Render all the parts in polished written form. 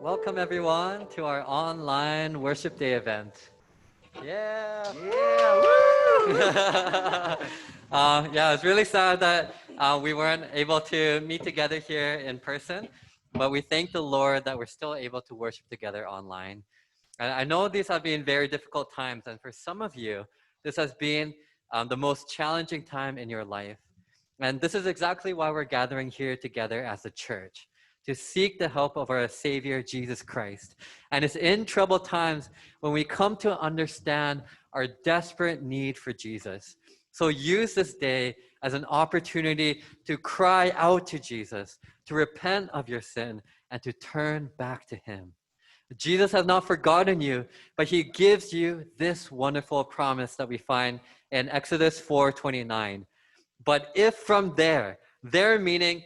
Welcome everyone to our online worship day event. Yeah. Yeah, woo! Yeah, it's really sad that we weren't able to meet together here in person, but we thank the Lord that we're still able to worship together online. And I know these have been very difficult times, and for some of you, this has been the most challenging time in your life. And this is exactly why we're gathering here together as a church, to seek the help of our Savior, Jesus Christ. And it's in troubled times when we come to understand our desperate need for Jesus. So use this day as an opportunity to cry out to Jesus, to repent of your sin, and to turn back to Him. Jesus has not forgotten you, but He gives you this wonderful promise that we find in Exodus 4:29. But if from there meaning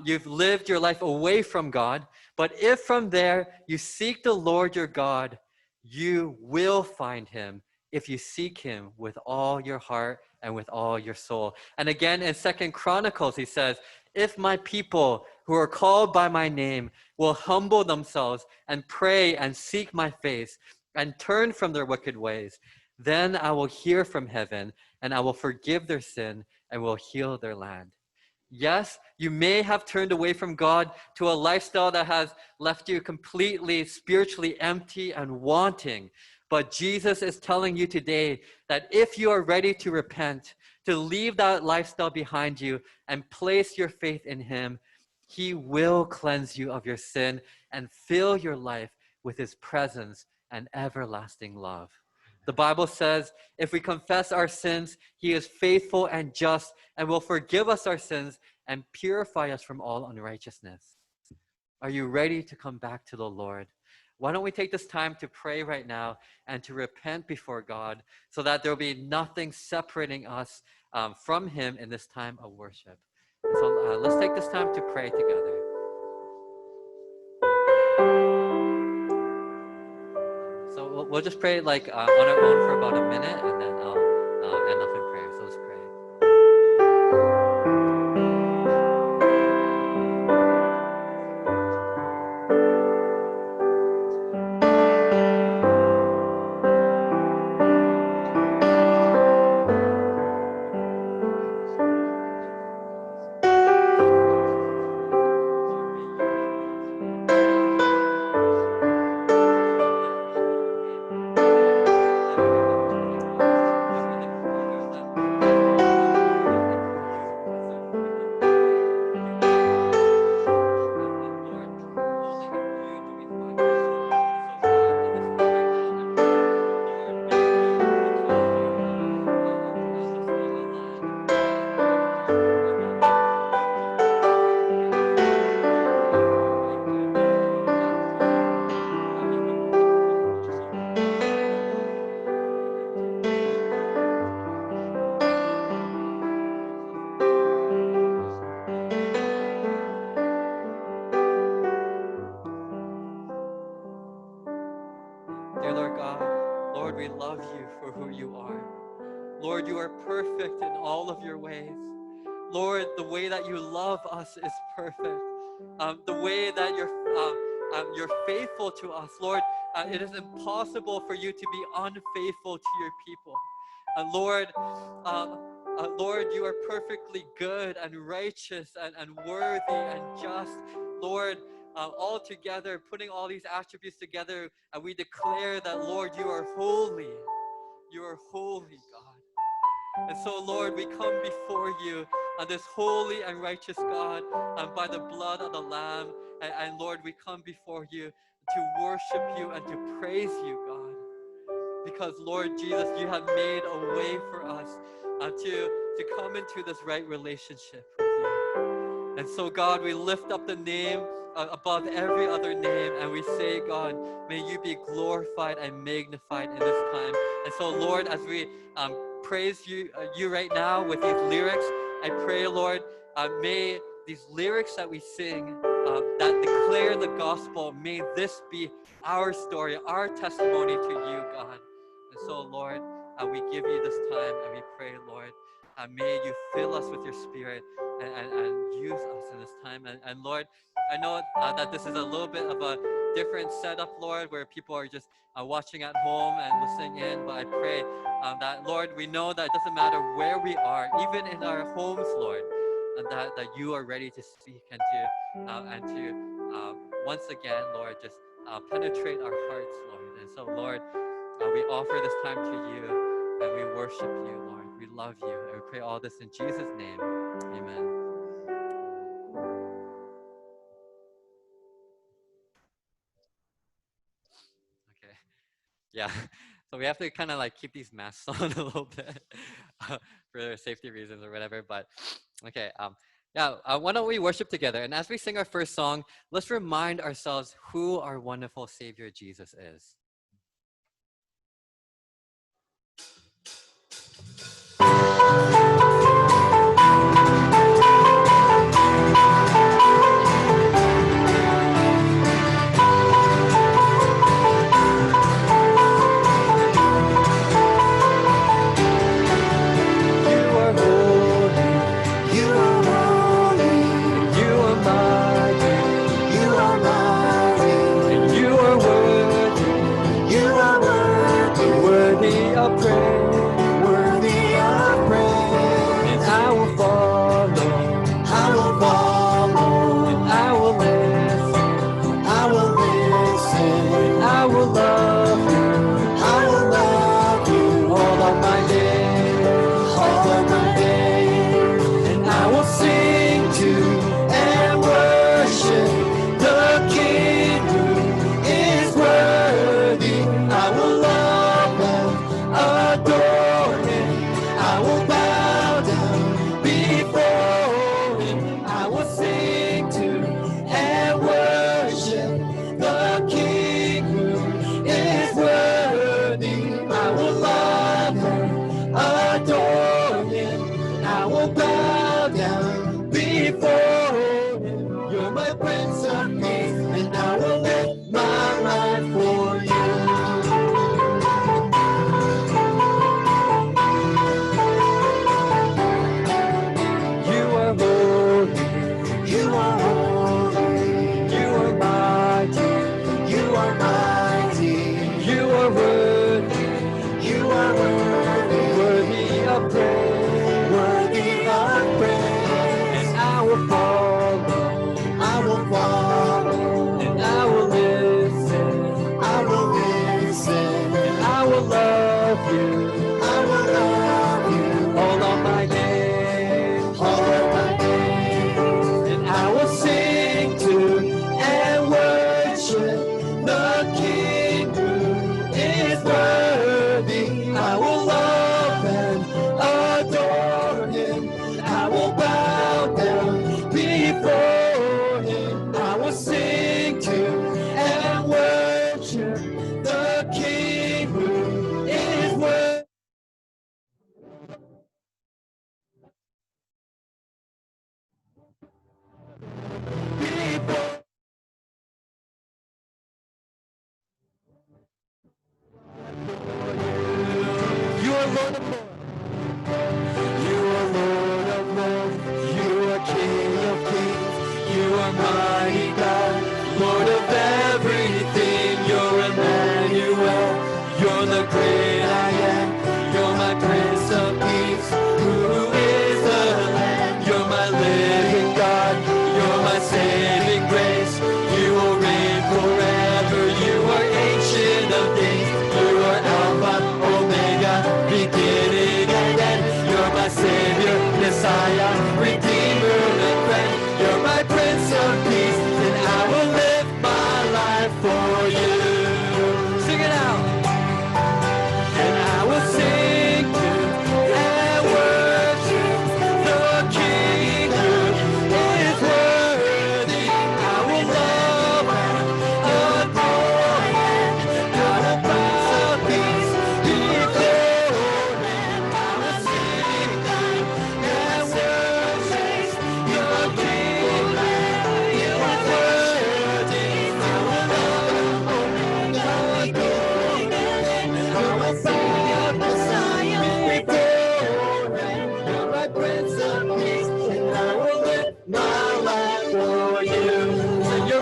you've lived your life away from God, but if from there you seek the Lord your God, you will find Him if you seek Him with all your heart and with all your soul. And again in Second Chronicles, he says, if my people who are called by my name will humble themselves and pray and seek my face and turn from their wicked ways, then I will hear from heaven and I will forgive their sin and will heal their land. Yes, you may have turned away from God to a lifestyle that has left you completely spiritually empty and wanting. But Jesus is telling you today that if you are ready to repent, to leave that lifestyle behind you and place your faith in Him, He will cleanse you of your sin and fill your life with His presence and everlasting love. The Bible says if we confess our sins, He is faithful and just and will forgive us our sins and purify us from all unrighteousness. Are you ready to come back to the Lord? Why don't we take this time to pray right now and to repent before God so that there will be nothing separating us from Him in this time of worship. And so let's take this time to pray together. So we'll just pray like on our own for about a minute and then I'll end up in prayer. So let's pray. Dear Lord God, Lord, we love you for who you are. Lord, you are perfect in all of your ways. Lord, the way that you love us is perfect. The way that you're faithful to us, Lord, it is impossible for you to be unfaithful to your people. Lord, Lord, you are perfectly good and righteous and worthy and just. Lord, all together, putting all these attributes together, and we declare that, Lord, you are holy. You are holy, God. And so, Lord, we come before you on this holy and righteous God by the blood of the Lamb. And Lord, we come before you to worship you and to praise you, God. Because, Lord Jesus, you have made a way for us to come into this right relationship with you. And so, God, we lift up the name above every other name, and we say, God, may you be glorified and magnified in this time. And so, Lord, as we praise you right now with these lyrics, I pray, Lord, may these lyrics that we sing that declare the gospel, may this be our story, our testimony to you, God. And so, Lord, we give you this time and we pray, Lord, may you fill us with your spirit and use us in this time. And Lord, I know that this is a little bit of a different setup, Lord, where people are just watching at home and listening in. But I pray that, Lord, we know that it doesn't matter where we are, even in our homes, Lord, and that you are ready to speak and to once again, Lord, just penetrate our hearts, Lord. And so, Lord, we offer this time to you and we worship you, Lord. We love you. And we pray all this in Jesus' name. Amen. Okay. Yeah. So we have to kind of like keep these masks on a little bit for safety reasons or whatever. But okay. Yeah. Why don't we worship together? And as we sing our first song, let's remind ourselves who our wonderful Savior Jesus is.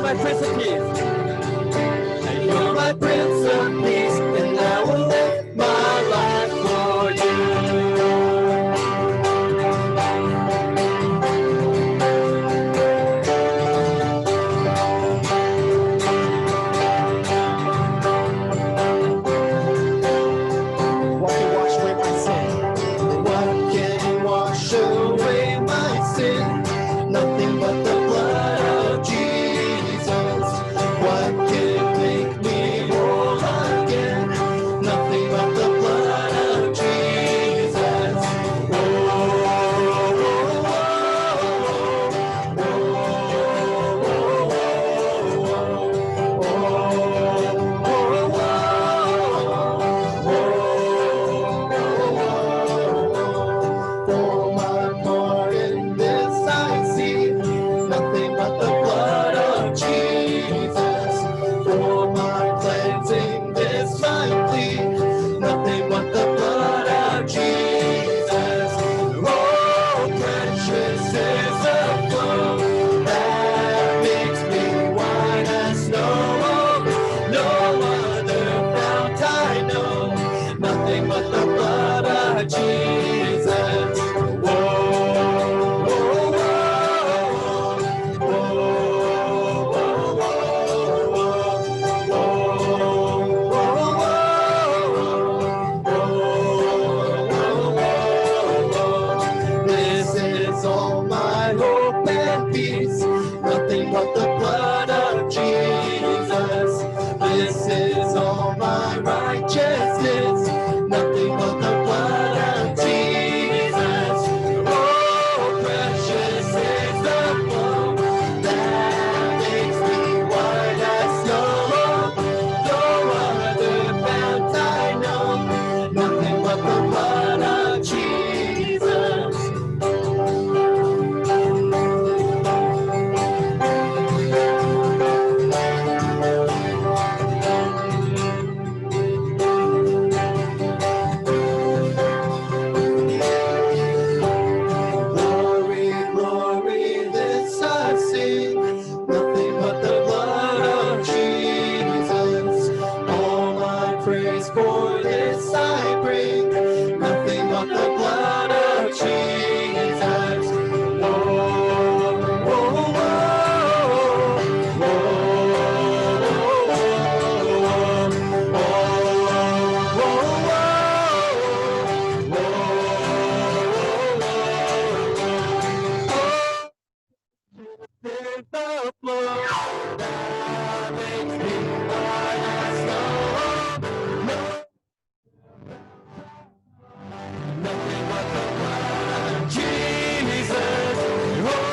My Prince of Peace. nothing but the blood of Jesus. This is all my righteousness, nothing but the blood of Jesus. Oh, precious is the blood that makes me white as snow. No other fount I know, nothing but the blood of Jesus. Glory, glory, this I sing, nothing but the blood of Jesus. All my praise for this I bring, nothing but the blood of Jesus. Whoa, whoa, whoa, the blood that makes me white as snow. Nothing but the blood of Jesus. Oh.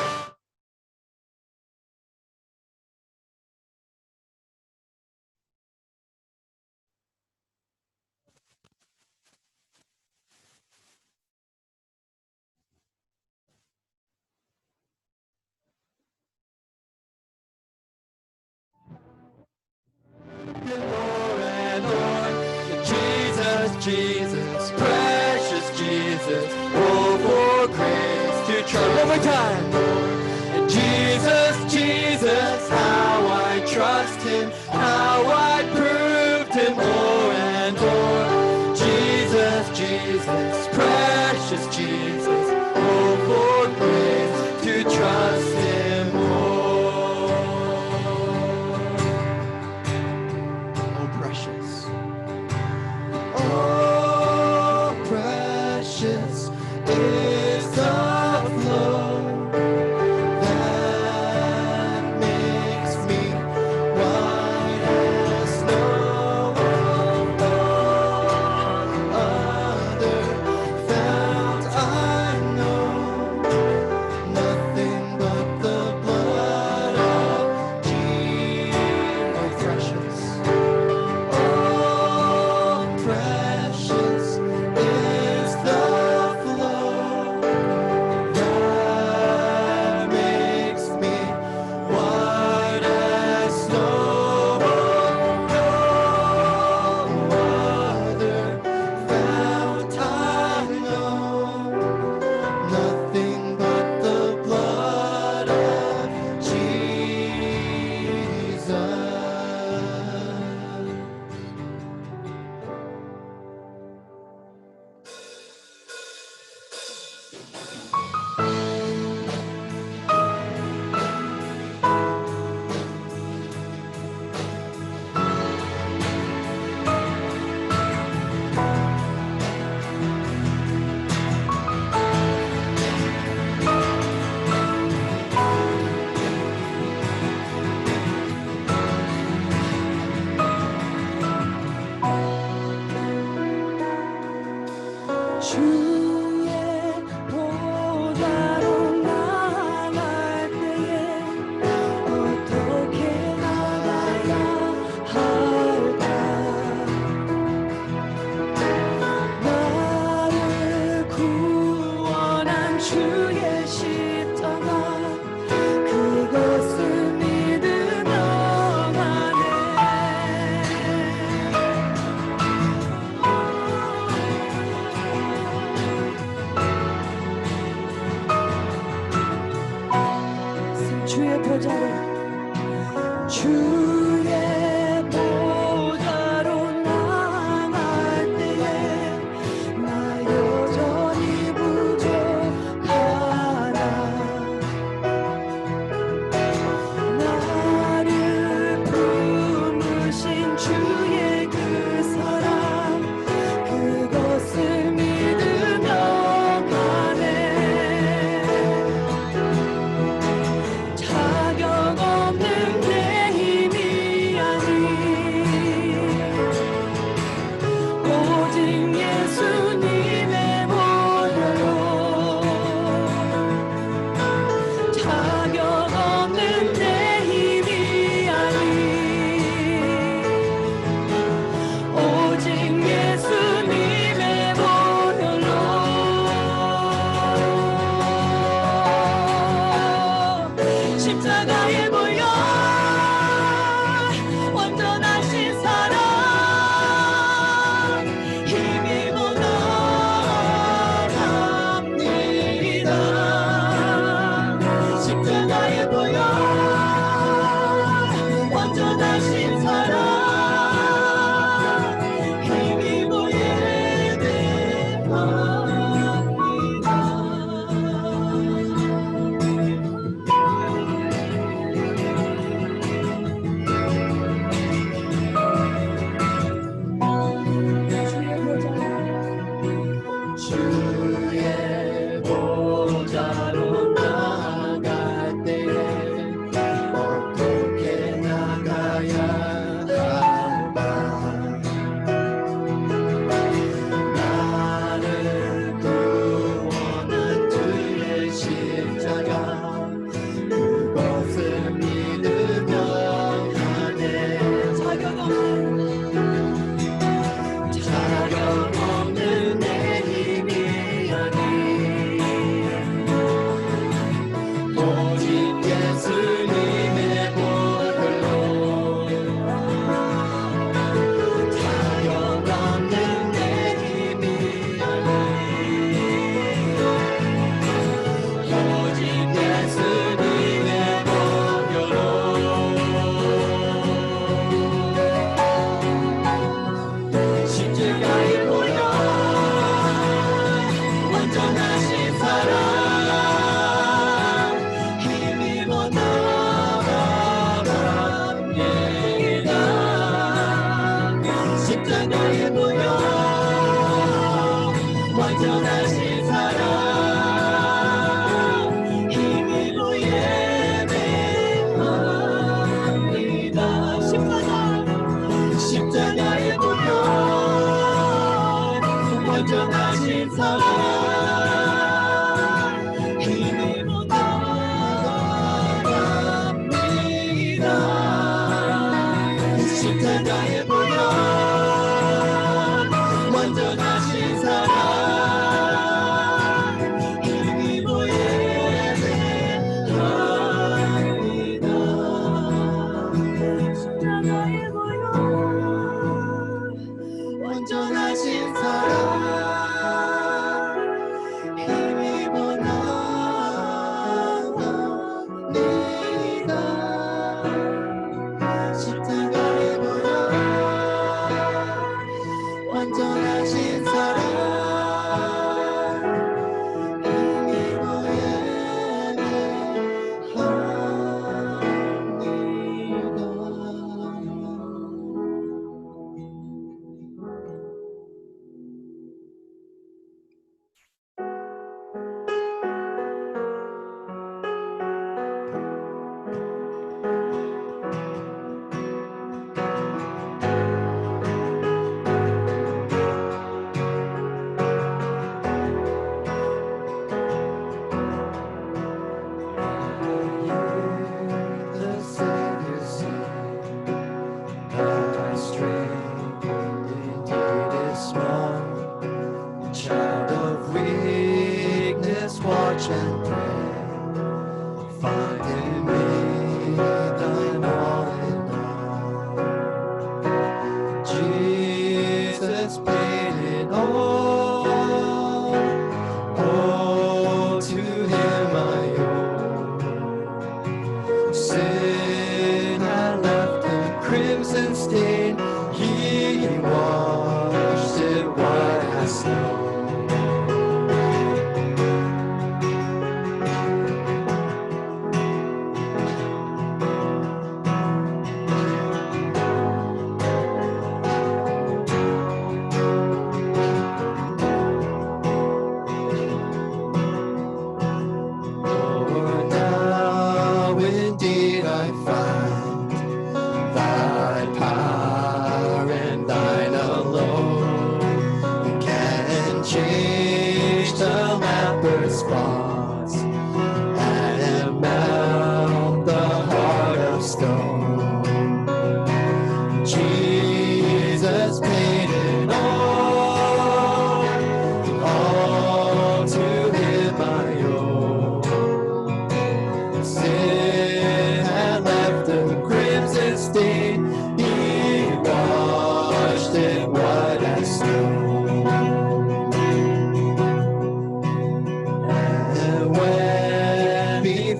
Jesus, Jesus, precious Jesus, oh, for grace to trust. One more time. And Jesus, Jesus, how I trust Him, how I proved Him more and more. Jesus, Jesus, precious Jesus, oh, for grace to trust Him more. Oh, precious. Oh, precious is the flow that makes me white as snow. No other fount I know, nothing but the blood of Jesus. Oh, precious. Oh, precious is the flow that makes me white as snow. No other fount I know, nothing but the blood of Jesus. 주의 보좌로 나갈 때에 어떻게 나가야 할까? 나를 구원한 주의 십자가 그것을 믿으며 가네. 주의 보좌로 주의 보좌로 나갈 때에 나 여전히 부족하다. 나를 품으신 주의 그 사랑 그것을 믿으며 가네. 자격 자격 없는 내 힘이 아니 오직 예수님의 보혈로 십자가의 보혈 완전하신 사랑 힘입어 나아갑니다 십자가의 보혈 완전하신 사랑 힘입어 주의 보좌로 나아갈 때 어떻게 나가야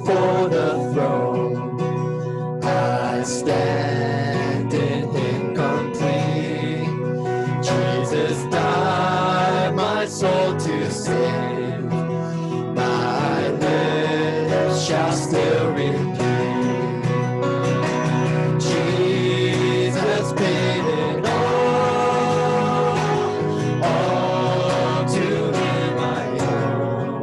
before the throne. I stand in Him complete. Jesus died my soul to save. My lips shall still repeat. Jesus paid it all to Him I owe.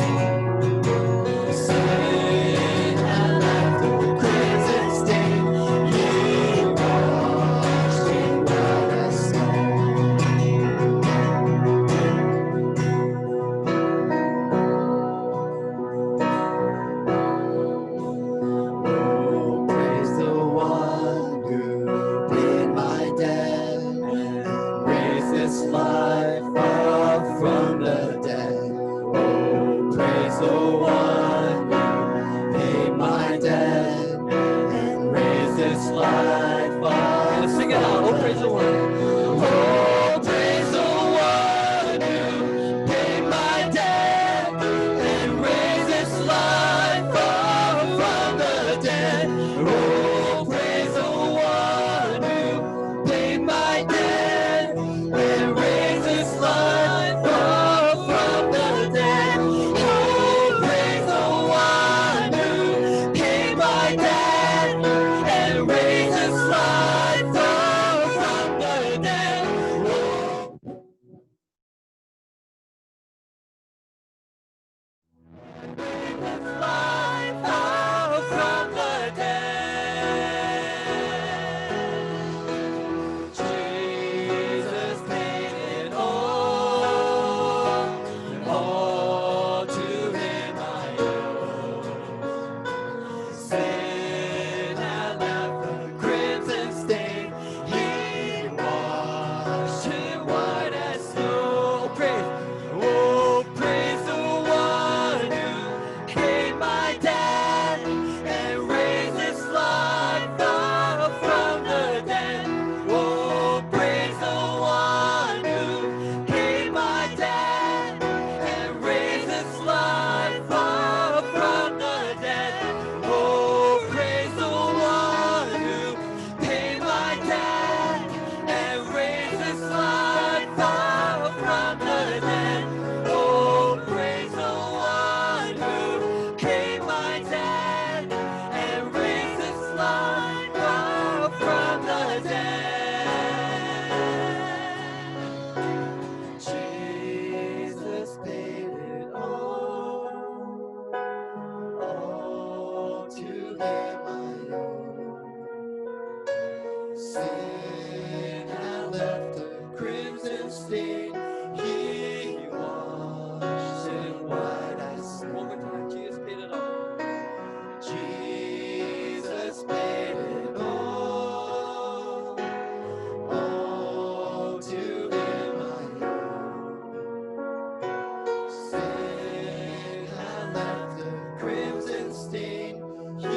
Sin and left the crimson stain. He washed in white as snow. Oh, praise the one who paid my debt and raised this life up from the dead. Oh, praise the one who paid my debt and raised this life up. Let's sing it out. Oh, praise the one. Oh, praise the one who paid my debt and raised this life up from the dead. Oh, praise the one who paid my debt and raised this life up from the dead. Oh, praise the one who paid my debt and raised this life up from the dead. Oh, life out from the dead. Jesus paid it all to Him I owe. Sin had left the crimson stain. He washed it white as snow. Oh, praise the one who paid my debt and raised this life up from the dead. Oh, praise the one who paid my debt and raised this life up from the dead. Oh, praise the one who paid my debt and raised this life up from the dead. Oh, praise the one who paid my debt and raised this life up from the dead. Jesus paid it all to Him I owe. Sin had left a crimson stain. He washed it white as snow. One more time. Jesus paid it all. Jesus paid it all to Him I owe. Sin had left a crimson stain. He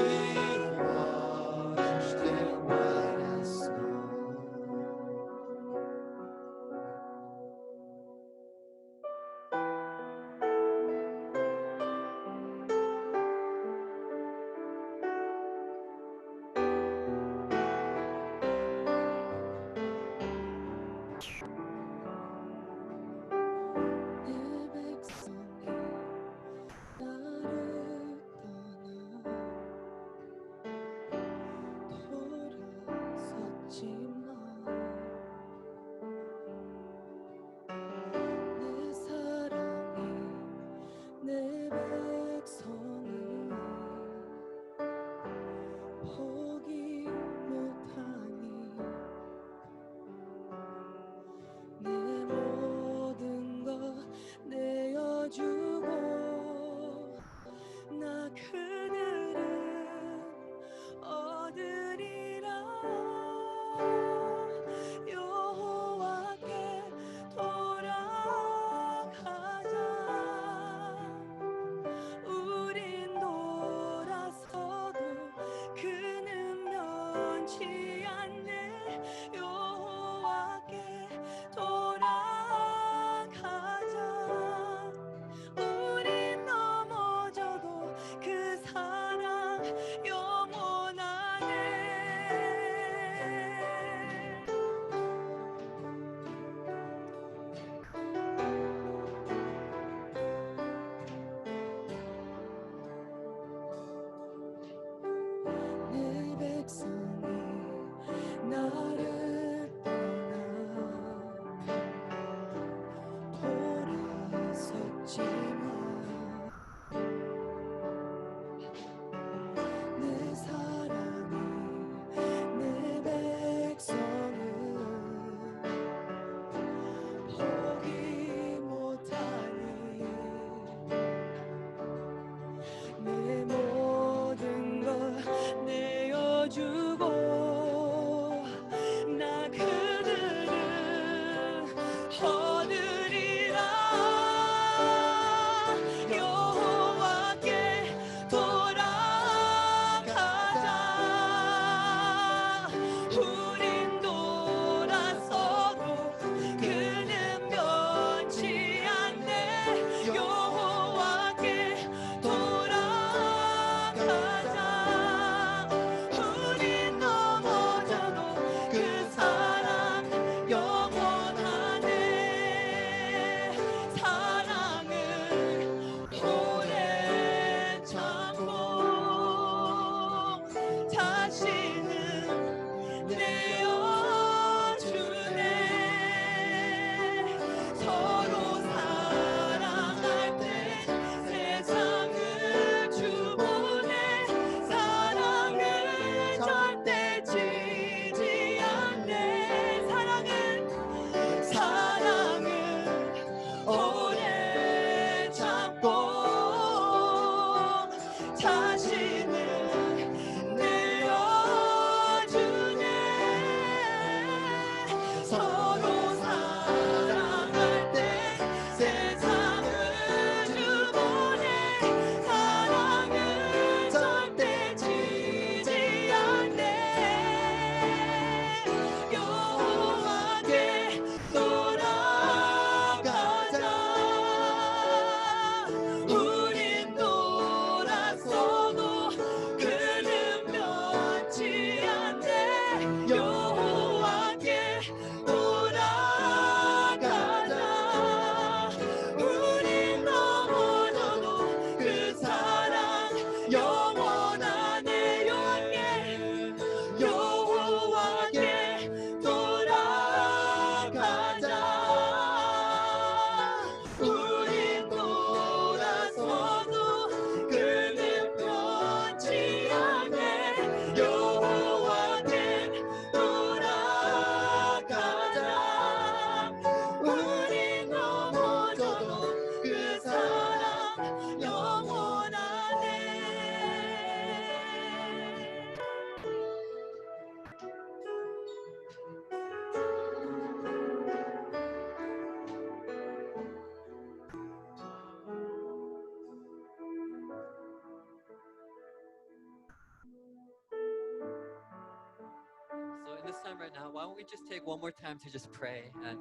time right now, why don't we just take one more time to just pray? And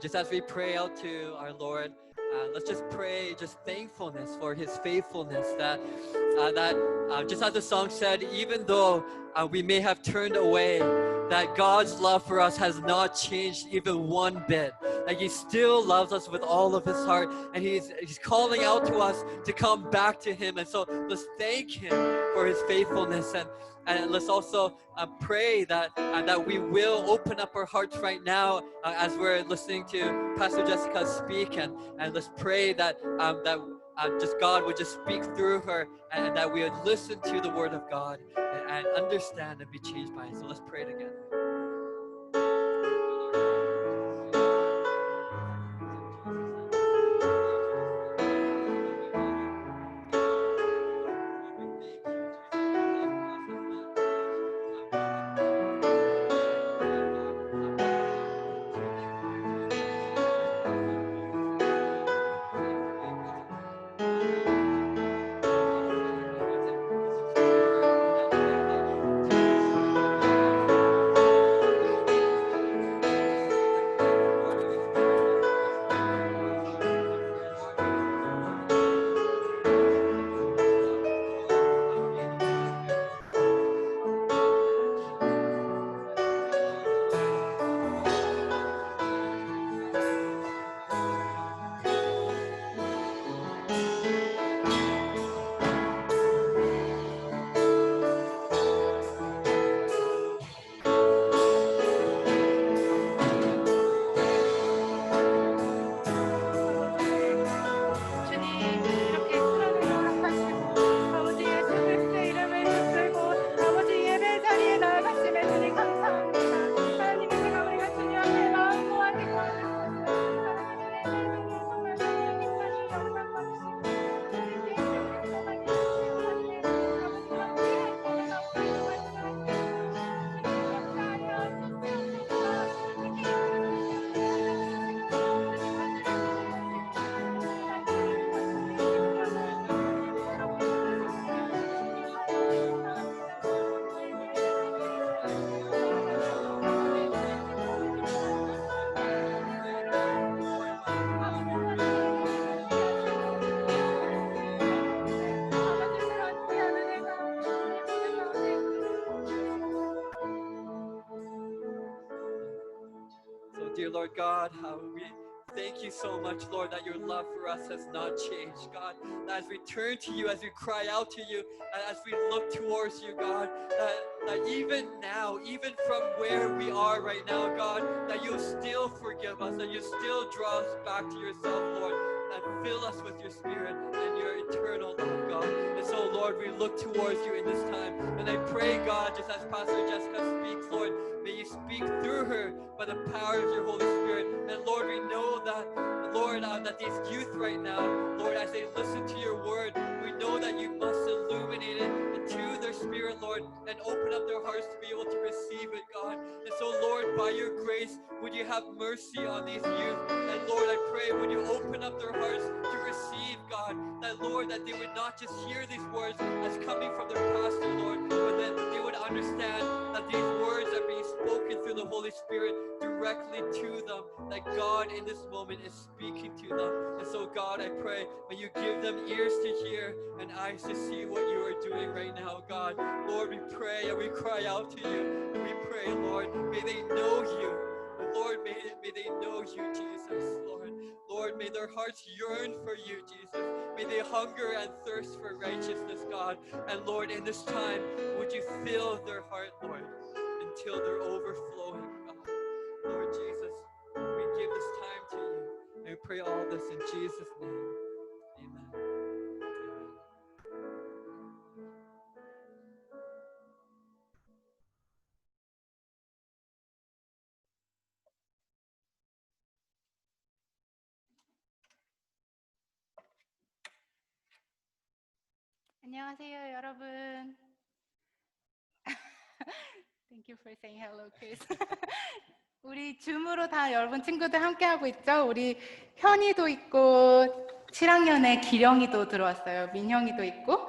just as we pray out to our Lord, let's just pray just thankfulness for his faithfulness. Just as the song said, even though we may have turned away, that God's love for us has not changed even one bit. That he still loves us with all of his heart, and he's calling out to us to come back to him. And so let's thank him for his faithfulness, and let's also pray that we will open up our hearts right now as we're listening to Pastor Jessica speak, and let's pray that just God would just speak through her, and that we would listen to the word of God and understand and be changed by it. So let's pray together. 주님 이렇게 수련을 허락하시고 아버지 예수 그리스도의 이름을 붙들고 아버지 예배 자리에 나아가심에 주님 감사합니다. 하나님의 제가 우리가 주님 앞에 마음 모아 기뻐하는 하나님의 예배를 정말 기뻐하는 영광 So, dear Lord God, we thank you so much, Lord, that your love for us has not changed, God. That as we turn to you, as we cry out to you, and as we look towards you, God, that even now, even from where we are right now, God, that you'll still forgive us, that you'll still draw us back to yourself, Lord, and fill us with your spirit and your eternal love, God. And so, Lord, we look towards you in this time. And I pray, God, just as Pastor Jessica speaks, Lord, may you speak through her by the power of your Holy Spirit. And Lord, we know that, Lord, that these youth right now, Lord, as they listen to your word, we know that you must illuminate it into their spirit, Lord, and open up their hearts to be able to receive it, God. And so, Lord, by your grace, would you have mercy on these youth? And Lord, I pray, would you open up their hearts to receive, God, that, Lord, that they would not just hear these words as coming from their pastor, Lord, but that they would understand that these words are being spoken through the Holy Spirit directly to them, that God in this moment is speaking to them. And so, God, I pray, may you give them ears to hear and eyes to see what you are doing right now, God. Lord, we pray and we cry out to you. And we pray, Lord, may they know you. And Lord, may they know you, Jesus, Lord. Lord, may their hearts yearn for you, Jesus. May they hunger and thirst for righteousness, God. And Lord, in this time, would you fill their heart, Lord, until they're overflowing, God. Lord Jesus, we give this time to you. And we pray all this in Jesus' name. Amen. 안녕하세요, 여러분. Thank you for saying hello, Chris. 우리 줌으로 다 여러분 친구들 함께하고 있죠? 우리 현이도 있고 7학년에 기령이도 들어왔어요. 민형이도 있고.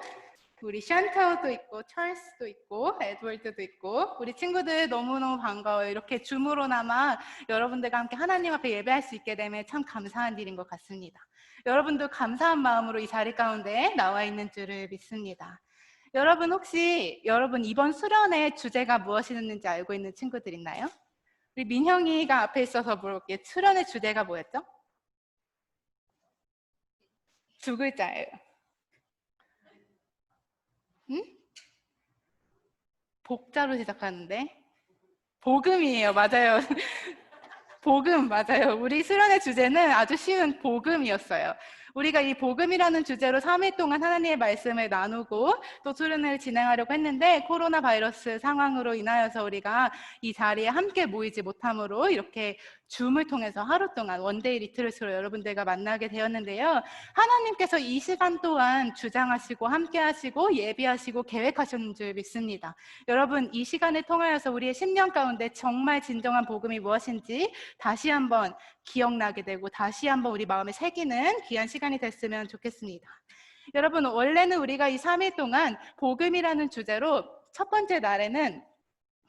우리 샨타오도 있고 찰스도 있고 에드월드도 있고 우리 친구들 너무너무 반가워요. 이렇게 줌으로나마 여러분들과 함께 하나님 앞에 예배할 수 있게 되면 참 감사한 일인 것 같습니다. 여러분도 감사한 마음으로 이 자리 가운데 나와 있는 줄을 믿습니다. 여러분 혹시 여러분 이번 수련의 주제가 무엇이었는지 알고 있는 친구들 있나요? 우리 민형이가 앞에 있어서 물어볼게요. 수련의 주제가 뭐였죠? 두 글자예요. 응? 복자로 시작하는데 복음이에요. 맞아요. 복음 맞아요. 우리 수련의 주제는 아주 쉬운 복음이었어요. 우리가 이 복음이라는 주제로 3일 동안 하나님의 말씀을 나누고 또 수련을 진행하려고 했는데 코로나 바이러스 상황으로 인하여서 우리가 이 자리에 함께 모이지 못함으로 이렇게 줌을 통해서 하루 동안 원데이 리트릿으로 여러분들과 만나게 되었는데요. 하나님께서 이 시간 동안 주장하시고 함께 하시고 예비하시고 계획하셨는 줄 믿습니다. 여러분 이 시간을 통하여서 우리의 10년 가운데 정말 진정한 복음이 무엇인지 다시 한번 기억나게 되고 다시 한번 우리 마음에 새기는 귀한 시간이 됐으면 좋겠습니다. 여러분 원래는 우리가 이 3일 동안 복음이라는 주제로 첫 번째 날에는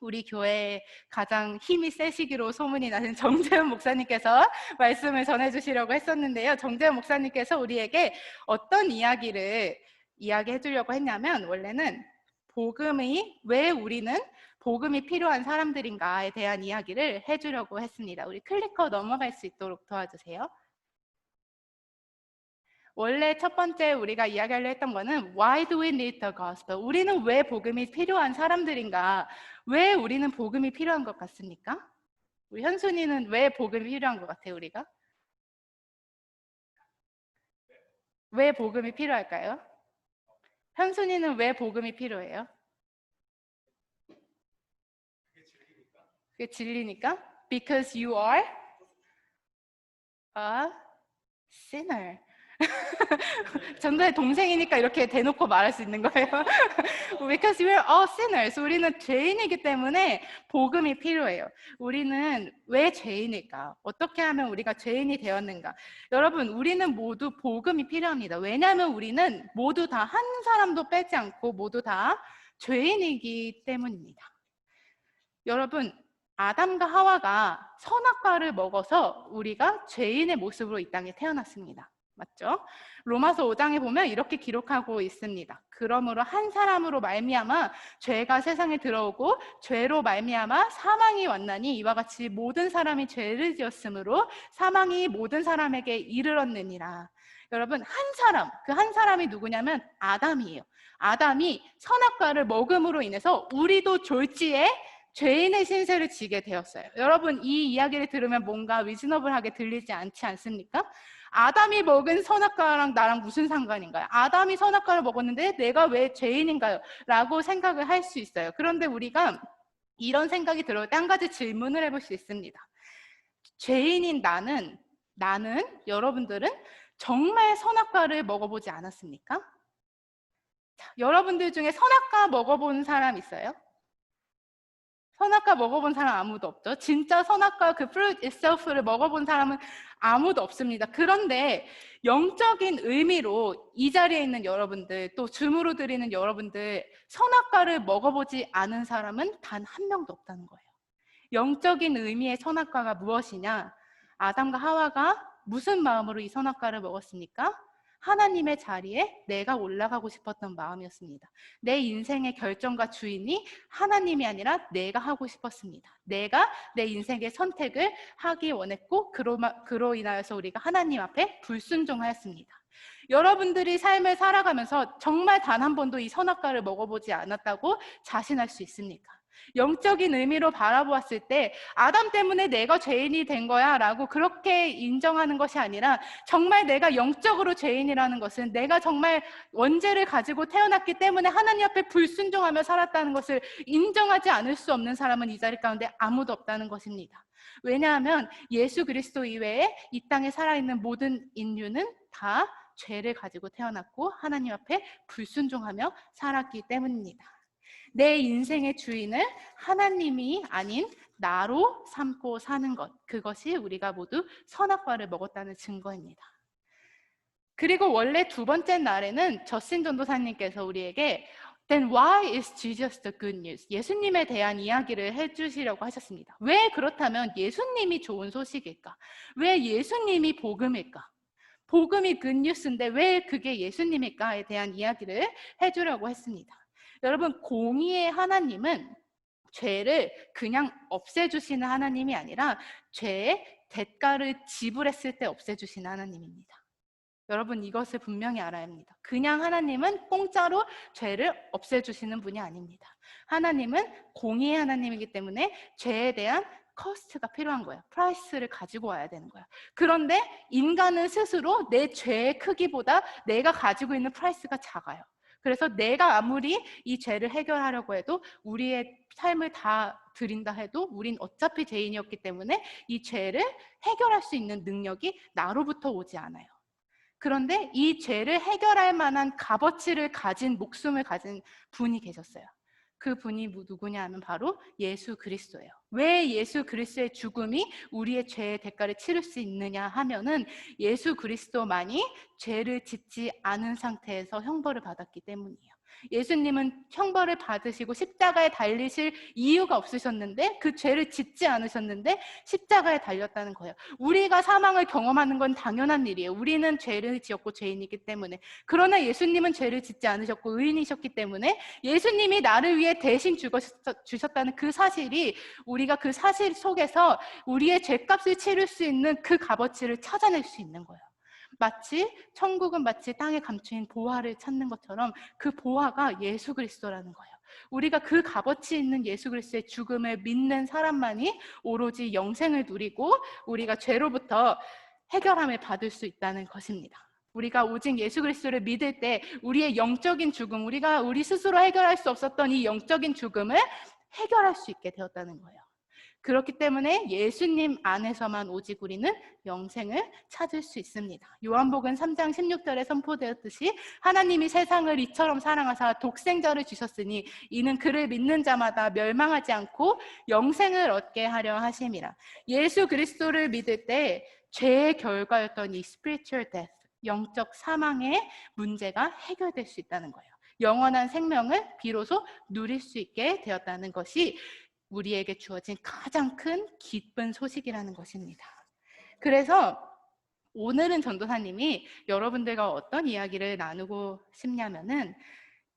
우리 교회에 가장 힘이 세시기로 소문이 나는 정재훈 목사님께서 말씀을 전해주시려고 했었는데요. 정재훈 목사님께서 우리에게 어떤 이야기를 이야기해 주려고 했냐면 원래는 복음이 왜 우리는 복음이 필요한 사람들인가에 대한 이야기를 해주려고 했습니다. 우리 클리커 넘어갈 수 있도록 도와주세요. 원래 첫 번째 우리가 이야기하려 했던 거는 Why do we need the gospel? 우리는 왜 복음이 필요한 사람들인가? 왜 우리는 복음이 필요한 것 같습니까? 우리 현순이는 왜 복음이 필요한 것 같아요, 우리가? 왜 복음이 필요할까요? 현순이는 왜 복음이 필요해요? 그게 진리니까? Because you are a sinner. 전도의 동생이니까 이렇게 대놓고 말할 수 있는 거예요. Because we are all sinners. 우리는 죄인이기 때문에 복음이 필요해요. 우리는 왜 죄인일까? 어떻게 하면 우리가 죄인이 되었는가? 여러분, 우리는 모두 복음이 필요합니다. 왜냐하면 우리는 모두 다 한 사람도 빼지 않고 모두 다 죄인이기 때문입니다. 여러분, 아담과 하와가 선악과를 먹어서 우리가 죄인의 모습으로 이 땅에 태어났습니다. 맞죠? 로마서 5장에 보면 이렇게 기록하고 있습니다. 그러므로 한 사람으로 말미암아 죄가 세상에 들어오고 죄로 말미암아 사망이 왔나니 이와 같이 모든 사람이 죄를 지었으므로 사망이 모든 사람에게 이르렀느니라. 여러분 한 사람, 그 한 사람이 누구냐면 아담이에요. 아담이 선악과를 먹음으로 인해서 우리도 졸지에 죄인의 신세를 지게 되었어요. 여러분 이 이야기를 들으면 뭔가 리즈너블하게 들리지 않지 않습니까? 아담이 먹은 선악과랑 나랑 무슨 상관인가요? 아담이 선악과를 먹었는데 내가 왜 죄인인가요? 라고 생각을 할 수 있어요. 그런데 우리가 이런 생각이 들어올 때 한 가지 질문을 해볼 수 있습니다. 죄인인 나는 여러분들은 정말 선악과를 먹어보지 않았습니까? 자, 여러분들 중에 선악과 먹어본 사람 있어요? 선악과 먹어본 사람 아무도 없죠. 진짜 선악과 그 fruit itself를 먹어본 사람은 아무도 없습니다. 그런데 영적인 의미로 이 자리에 있는 여러분들 또 줌으로 드리는 여러분들 선악과를 먹어보지 않은 사람은 단 한 명도 없다는 거예요. 영적인 의미의 선악과가 무엇이냐? 아담과 하와가 무슨 마음으로 이 선악과를 먹었습니까? 하나님의 자리에 내가 올라가고 싶었던 마음이었습니다. 내 인생의 결정과 주인이 하나님이 아니라 내가 하고 싶었습니다. 내가 내 인생의 선택을 하기 원했고 그로 인하여서 우리가 하나님 앞에 불순종하였습니다. 여러분들이 삶을 살아가면서 정말 단 한 번도 이 선악과를 먹어보지 않았다고 자신할 수 있습니까? 영적인 의미로 바라보았을 때 아담 때문에 내가 죄인이 된 거야 라고 그렇게 인정하는 것이 아니라 정말 내가 영적으로 죄인이라는 것은 내가 정말 원죄를 가지고 태어났기 때문에 하나님 앞에 불순종하며 살았다는 것을 인정하지 않을 수 없는 사람은 이 자리 가운데 아무도 없다는 것입니다. 왜냐하면 예수 그리스도 이외에 이 땅에 살아있는 모든 인류는 다 죄를 가지고 태어났고 하나님 앞에 불순종하며 살았기 때문입니다. 내 인생의 주인을 하나님이 아닌 나로 삼고 사는 것, 그것이 우리가 모두 선악과를 먹었다는 증거입니다. 그리고 원래 두 번째 날에는 저신 전도사님께서 우리에게 Then why is Jesus the good news? 예수님에 대한 이야기를 해주시려고 하셨습니다. 왜 그렇다면 예수님이 좋은 소식일까? 왜 예수님이 복음일까? 복음이 good news인데 왜 그게 예수님일까에 대한 이야기를 해주려고 했습니다. 여러분, 공의의 하나님은 죄를 그냥 없애주시는 하나님이 아니라 죄의 대가를 지불했을 때 없애주시는 하나님입니다. 여러분, 이것을 분명히 알아야 합니다. 그냥 하나님은 공짜로 죄를 없애주시는 분이 아닙니다. 하나님은 공의의 하나님이기 때문에 죄에 대한 커스트가 필요한 거예요. 프라이스를 가지고 와야 되는 거예요. 그런데 인간은 스스로 내 죄의 크기보다 내가 가지고 있는 프라이스가 작아요. 그래서 내가 아무리 이 죄를 해결하려고 해도 우리의 삶을 다 드린다 해도 우린 어차피 죄인이었기 때문에 이 죄를 해결할 수 있는 능력이 나로부터 오지 않아요. 그런데 이 죄를 해결할 만한 값어치를 가진 목숨을 가진 분이 계셨어요. 그 분이 누구냐 하면 바로 예수 그리스도예요. 왜 예수 그리스도의 죽음이 우리의 죄의 대가를 치를 수 있느냐 하면은 예수 그리스도만이 죄를 짓지 않은 상태에서 형벌을 받았기 때문이에요. 예수님은 형벌을 받으시고 십자가에 달리실 이유가 없으셨는데 그 죄를 짓지 않으셨는데 십자가에 달렸다는 거예요. 우리가 사망을 경험하는 건 당연한 일이에요. 우리는 죄를 지었고 죄인이기 때문에. 그러나 예수님은 죄를 짓지 않으셨고 의인이셨기 때문에 예수님이 나를 위해 대신 죽으셨다는 그 사실이 우리가 그 사실 속에서 우리의 죄값을 치를 수 있는 그 값어치를 찾아낼 수 있는 거예요. 마치 천국은 마치 땅에 감추인 보화를 찾는 것처럼 그 보화가 예수 그리스도라는 거예요. 우리가 그 값어치 있는 예수 그리스도의 죽음을 믿는 사람만이 오로지 영생을 누리고 우리가 죄로부터 해결함을 받을 수 있다는 것입니다. 우리가 오직 예수 그리스도를 믿을 때 우리의 영적인 죽음, 우리가 우리 스스로 해결할 수 없었던 이 영적인 죽음을 해결할 수 있게 되었다는 거예요. 그렇기 때문에 예수님 안에서만 오직 우리는 영생을 찾을 수 있습니다. 요한복음 3장 16절에 선포되었듯이 하나님이 세상을 이처럼 사랑하사 독생자를 주셨으니 이는 그를 믿는 자마다 멸망하지 않고 영생을 얻게 하려 하심이라. 예수 그리스도를 믿을 때 죄의 결과였던 이 spiritual death, 영적 사망의 문제가 해결될 수 있다는 거예요. 영원한 생명을 비로소 누릴 수 있게 되었다는 것이 우리에게 주어진 가장 큰 기쁜 소식이라는 것입니다. 그래서 오늘은 전도사님이 여러분들과 어떤 이야기를 나누고 싶냐면은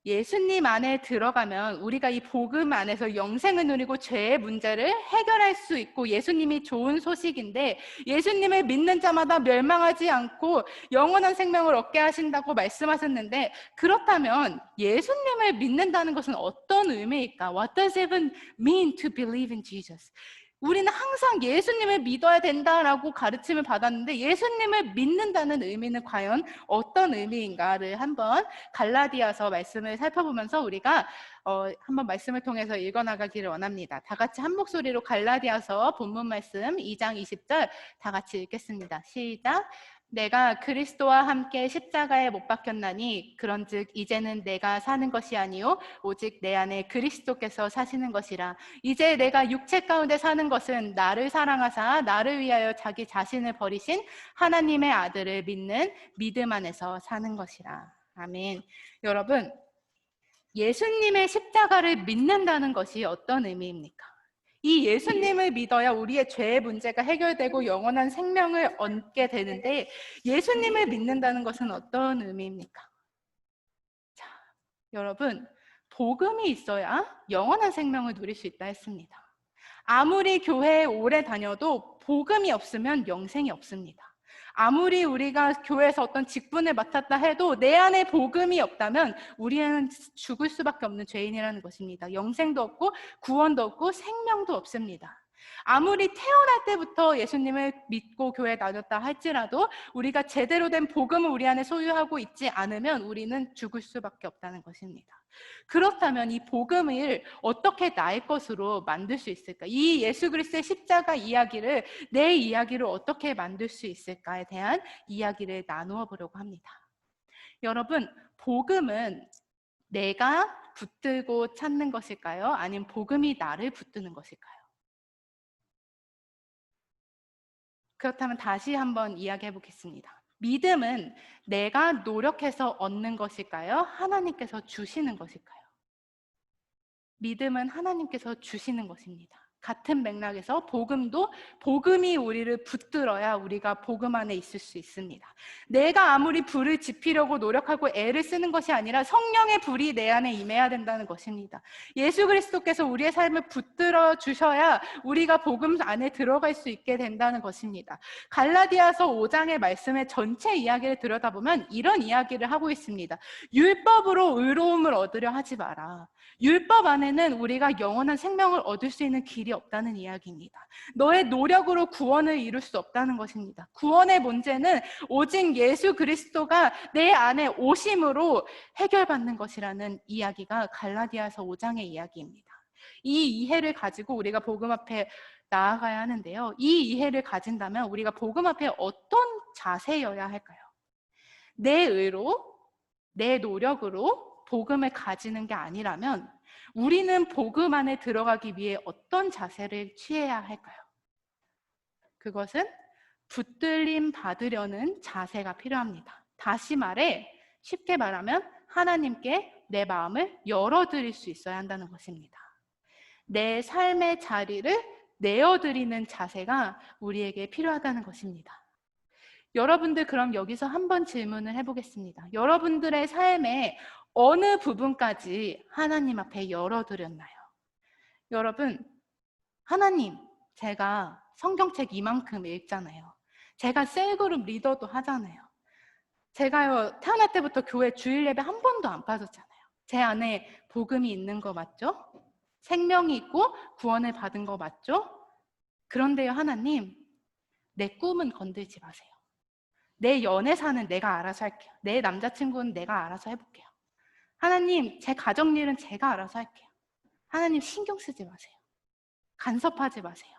예수님 안에 들어가면 우리가 이 복음 안에서 영생을 누리고 죄의 문제를 해결할 수 있고 예수님이 좋은 소식인데 예수님을 믿는 자마다 멸망하지 않고 영원한 생명을 얻게 하신다고 말씀하셨는데 그렇다면 예수님을 믿는다는 것은 어떤 의미일까? What does it even mean to believe in Jesus? 우리는 항상 예수님을 믿어야 된다라고 가르침을 받았는데 예수님을 믿는다는 의미는 과연 어떤 의미인가를 한번 갈라디아서 말씀을 살펴보면서 우리가 한번 말씀을 통해서 읽어나가기를 원합니다. 다 같이 한 목소리로 갈라디아서 본문 말씀 2장 20절 다 같이 읽겠습니다. 시작! 내가 그리스도와 함께 십자가에 못 박혔나니 그런즉 이제는 내가 사는 것이 아니요 오직 내 안에 그리스도께서 사시는 것이라. 이제 내가 육체 가운데 사는 것은 나를 사랑하사 나를 위하여 자기 자신을 버리신 하나님의 아들을 믿는 믿음 안에서 사는 것이라. 아멘. 여러분, 예수님의 십자가를 믿는다는 것이 어떤 의미입니까? 이 예수님을 믿어야 우리의 죄의 문제가 해결되고 영원한 생명을 얻게 되는데 예수님을 믿는다는 것은 어떤 의미입니까? 자, 여러분, 복음이 있어야 영원한 생명을 누릴 수 있다 했습니다. 아무리 교회에 오래 다녀도 복음이 없으면 영생이 없습니다. 아무리 우리가 교회에서 어떤 직분을 맡았다 해도 내 안에 복음이 없다면 우리는 죽을 수밖에 없는 죄인이라는 것입니다. 영생도 없고 구원도 없고 생명도 없습니다. 아무리 태어날 때부터 예수님을 믿고 교회에 다녔다 할지라도 우리가 제대로 된 복음을 우리 안에 소유하고 있지 않으면 우리는 죽을 수밖에 없다는 것입니다. 그렇다면 이 복음을 어떻게 나의 것으로 만들 수 있을까? 이 예수 그리스도의 십자가 이야기를 내 이야기로 어떻게 만들 수 있을까에 대한 이야기를 나누어 보려고 합니다. 여러분, 복음은 내가 붙들고 찾는 것일까요? 아니면 복음이 나를 붙드는 것일까요? 그렇다면 다시 한번 이야기해 보겠습니다. 믿음은 내가 노력해서 얻는 것일까요? 하나님께서 주시는 것일까요? 믿음은 하나님께서 주시는 것입니다. 같은 맥락에서 복음도 복음이 우리를 붙들어야 우리가 복음 안에 있을 수 있습니다. 내가 아무리 불을 지피려고 노력하고 애를 쓰는 것이 아니라 성령의 불이 내 안에 임해야 된다는 것입니다. 예수 그리스도께서 우리의 삶을 붙들어 주셔야 우리가 복음 안에 들어갈 수 있게 된다는 것입니다. 갈라디아서 5장의 말씀의 전체 이야기를 들여다보면 이런 이야기를 하고 있습니다. 율법으로 의로움을 얻으려 하지 마라. 율법 안에는 우리가 영원한 생명을 얻을 수 있는 길이 없다는 이야기입니다. 너의 노력으로 구원을 이룰 수 없다는 것입니다. 구원의 문제는 오직 예수 그리스도가 내 안에 오심으로 해결받는 것이라는 이야기가 갈라디아서 5장의 이야기입니다. 이 이해를 가지고 우리가 복음 앞에 나아가야 하는데요. 이 이해를 가진다면 우리가 복음 앞에 어떤 자세여야 할까요? 내 의로, 내 노력으로 복음을 가지는 게 아니라면 우리는 복음 안에 들어가기 위해 어떤 자세를 취해야 할까요? 그것은 붙들림 받으려는 자세가 필요합니다. 다시 말해, 쉽게 말하면 하나님께 내 마음을 열어드릴 수 있어야 한다는 것입니다. 내 삶의 자리를 내어드리는 자세가 우리에게 필요하다는 것입니다. 여러분들 그럼 여기서 한번 질문을 해보겠습니다. 여러분들의 삶에 어느 부분까지 하나님 앞에 열어드렸나요? 여러분, 하나님, 제가 성경책 이만큼 읽잖아요. 제가 셀그룹 리더도 하잖아요. 제가요, 태어날 때부터 교회 주일 예배 한 번도 안 빠졌잖아요. 제 안에 복음이 있는 거 맞죠? 생명이 있고 구원을 받은 거 맞죠? 그런데요, 하나님, 내 꿈은 건들지 마세요. 내 연애사는 내가 알아서 할게요. 내 남자친구는 내가 알아서 해볼게요. 하나님, 제 가정일은 제가 알아서 할게요. 하나님, 신경 쓰지 마세요. 간섭하지 마세요.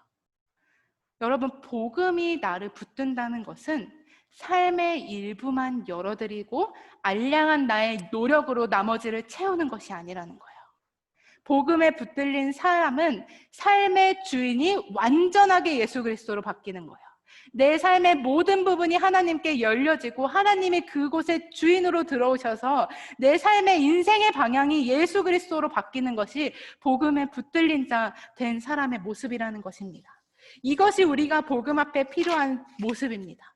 여러분, 복음이 나를 붙든다는 것은 삶의 일부만 열어드리고 알량한 나의 노력으로 나머지를 채우는 것이 아니라는 거예요. 복음에 붙들린 사람은 삶의 주인이 완전하게 예수 그리스도로 바뀌는 거예요. 내 삶의 모든 부분이 하나님께 열려지고 하나님이 그곳에 주인으로 들어오셔서 내 삶의 인생의 방향이 예수 그리스도로 바뀌는 것이 복음에 붙들린 자 된 사람의 모습이라는 것입니다. 이것이 우리가 복음 앞에 필요한 모습입니다.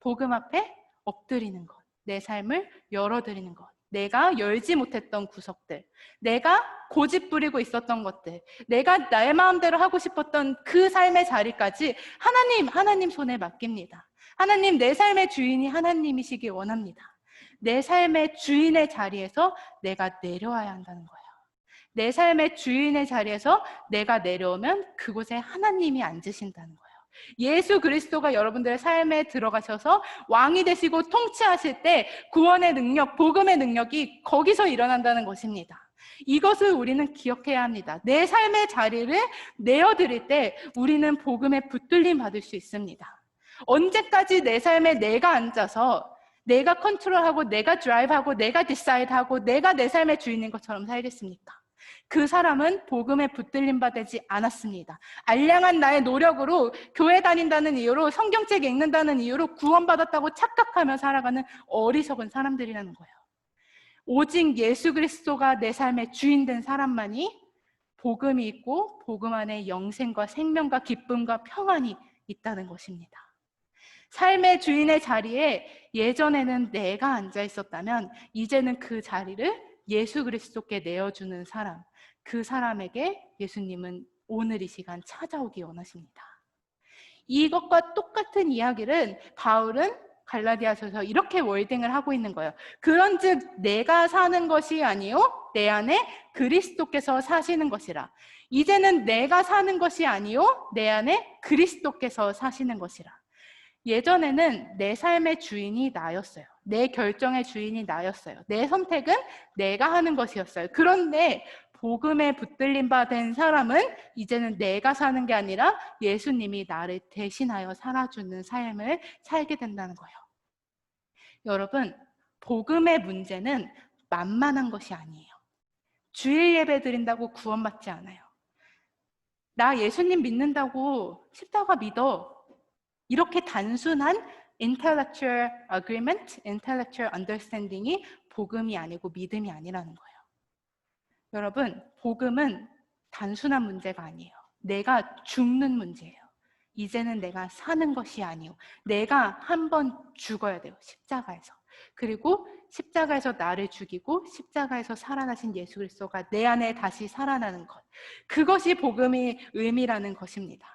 복음 앞에 엎드리는 것, 내 삶을 열어드리는 것, 내가 열지 못했던 구석들, 내가 고집 부리고 있었던 것들, 내가 나의 마음대로 하고 싶었던 그 삶의 자리까지 하나님 손에 맡깁니다. 하나님, 내 삶의 주인이 하나님이시기 원합니다. 내 삶의 주인의 자리에서 내가 내려와야 한다는 거예요. 내 삶의 주인의 자리에서 내가 내려오면 그곳에 하나님이 앉으신다는 거예요. 예수 그리스도가 여러분들의 삶에 들어가셔서 왕이 되시고 통치하실 때 구원의 능력, 복음의 능력이 거기서 일어난다는 것입니다. 이것을 우리는 기억해야 합니다. 내 삶의 자리를 내어드릴 때 우리는 복음에 붙들림 받을 수 있습니다. 언제까지 내 삶에 내가 앉아서 내가 컨트롤하고 내가 드라이브하고 내가 디사이드하고 내가 내 삶의 주인인 것처럼 살겠습니까? 그 사람은 복음에 붙들림 받지 않았습니다. 알량한 나의 노력으로 교회 다닌다는 이유로 성경책 읽는다는 이유로 구원받았다고 착각하며 살아가는 어리석은 사람들이라는 거예요. 오직 예수 그리스도가 내 삶의 주인 된 사람만이 복음이 있고 복음 안에 영생과 생명과 기쁨과 평안이 있다는 것입니다. 삶의 주인의 자리에 예전에는 내가 앉아 있었다면 이제는 그 자리를 예수 그리스도께 내어주는 사람, 그 사람에게 예수님은 오늘 이 시간 찾아오기 원하십니다. 이것과 똑같은 이야기를 바울은 갈라디아서에서 이렇게 월딩을 하고 있는 거예요. 그런즉 내가 사는 것이 아니요 내 안에 그리스도께서 사시는 것이라. 이제는 내가 사는 것이 아니요 내 안에 그리스도께서 사시는 것이라. 예전에는 내 삶의 주인이 나였어요. 내 결정의 주인이 나였어요. 내 선택은 내가 하는 것이었어요. 그런데 복음에 붙들림 받은 사람은 이제는 내가 사는 게 아니라 예수님이 나를 대신하여 살아주는 삶을 살게 된다는 거예요. 여러분, 복음의 문제는 만만한 것이 아니에요. 주일 예배 드린다고 구원받지 않아요. 나 예수님 믿는다고 십자가 믿어. 이렇게 단순한 intellectual agreement, intellectual understanding이 복음이 아니고 믿음이 아니라는 거예요. 여러분, 복음은 단순한 문제가 아니에요. 내가 죽는 문제예요. 이제는 내가 사는 것이 아니요. 내가 한 번 죽어야 돼요. 십자가에서. 그리고 십자가에서 나를 죽이고 십자가에서 살아나신 예수 그리스도가 내 안에 다시 살아나는 것. 그것이 복음의 의미라는 것입니다.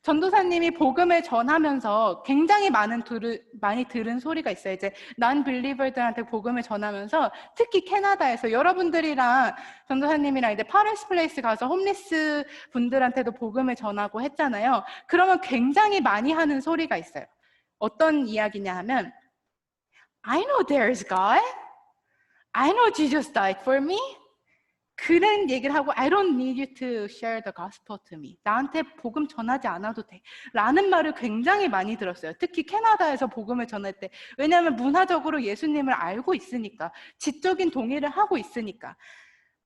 전도사님이 복음을 전하면서 굉장히 많이 들은 소리가 있어요. 이제 non-believer들한테 복음을 전하면서 특히 캐나다에서 여러분들이랑 전도사님이랑 이제 파레스 플레이스 가서 홈리스 분들한테도 복음을 전하고 했잖아요. 그러면 굉장히 많이 하는 소리가 있어요. 어떤 이야기냐 하면 I know there's God. I know Jesus died for me. 그런 얘기를 하고 I don't need you to share the gospel to me. 나한테 복음 전하지 않아도 돼. 라는 말을 굉장히 많이 들었어요. 특히 캐나다에서 복음을 전할 때. 왜냐하면 문화적으로 예수님을 알고 있으니까. 지적인 동의를 하고 있으니까.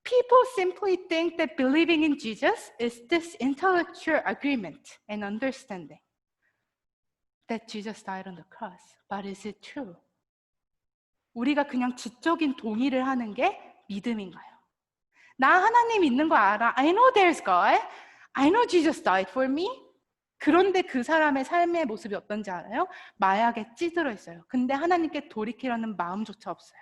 People simply think that believing in Jesus is this intellectual agreement and understanding that Jesus died on the cross. But is it true? 우리가 그냥 지적인 동의를 하는 게 믿음인가요? 나 하나님 있는 거 알아. I know there's God. I know Jesus died for me. 그런데 그 사람의 삶의 모습이 어떤지 알아요? 마약에 찌들어 있어요. 근데 하나님께 돌이키려는 마음조차 없어요.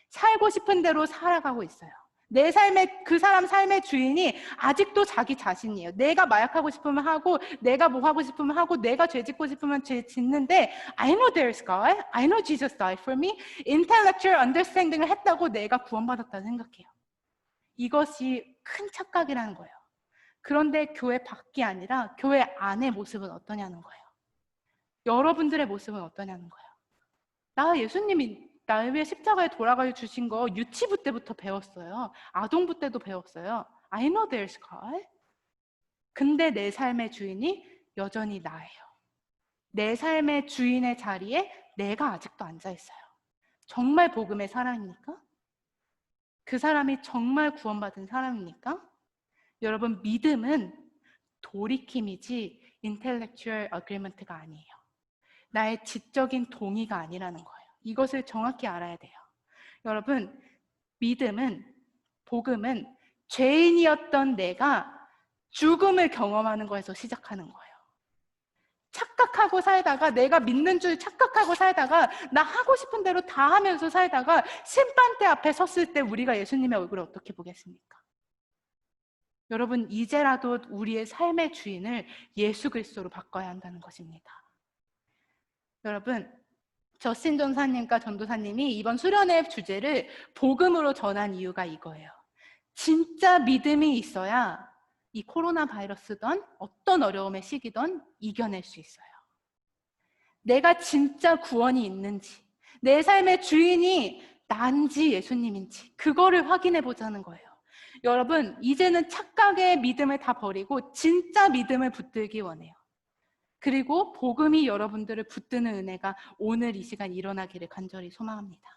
살고 싶은 대로 살아가고 있어요. 내 삶의, 그 사람 삶의 주인이 아직도 자기 자신이에요. 내가 마약하고 싶으면 하고, 내가 뭐 하고 싶으면 하고, 내가 죄 짓고 싶으면 죄 짓는데 I know there's God. I know Jesus died for me. intellectual understanding을 했다고 내가 구원받았다고 생각해요. 이것이 큰 착각이라는 거예요. 그런데 교회 밖이 아니라 교회 안의 모습은 어떠냐는 거예요. 여러분들의 모습은 어떠냐는 거예요. 나 예수님이 나를 위해 십자가에 돌아가 주신 거 유치부 때부터 배웠어요. 아동부 때도 배웠어요. I know there's God. 근데 내 삶의 주인이 여전히 나예요. 내 삶의 주인의 자리에 내가 아직도 앉아 있어요. 정말 복음의 사람입니까? 그 사람이 정말 구원받은 사람입니까? 여러분, 믿음은 돌이킴이지 intellectual agreement가 아니에요. 나의 지적인 동의가 아니라는 거예요. 이것을 정확히 알아야 돼요. 여러분, 믿음은, 복음은 죄인이었던 내가 죽음을 경험하는 거에서 시작하는 거예요. 착각하고 살다가, 내가 믿는 줄 착각하고 살다가, 나 하고 싶은 대로 다 하면서 살다가 심판대 앞에 섰을 때 우리가 예수님의 얼굴을 어떻게 보겠습니까? 여러분, 이제라도 우리의 삶의 주인을 예수 그리스도로 바꿔야 한다는 것입니다. 여러분, 저신 전사님과 전도사님이 이번 수련회 주제를 복음으로 전한 이유가 이거예요. 진짜 믿음이 있어야 이 코로나 바이러스든 어떤 어려움의 시기든 이겨낼 수 있어요. 내가 진짜 구원이 있는지, 내 삶의 주인이 난지 예수님인지 그거를 확인해 보자는 거예요. 여러분, 이제는 착각의 믿음을 다 버리고 진짜 믿음을 붙들기 원해요. 그리고 복음이 여러분들을 붙드는 은혜가 오늘 이 시간 일어나기를 간절히 소망합니다.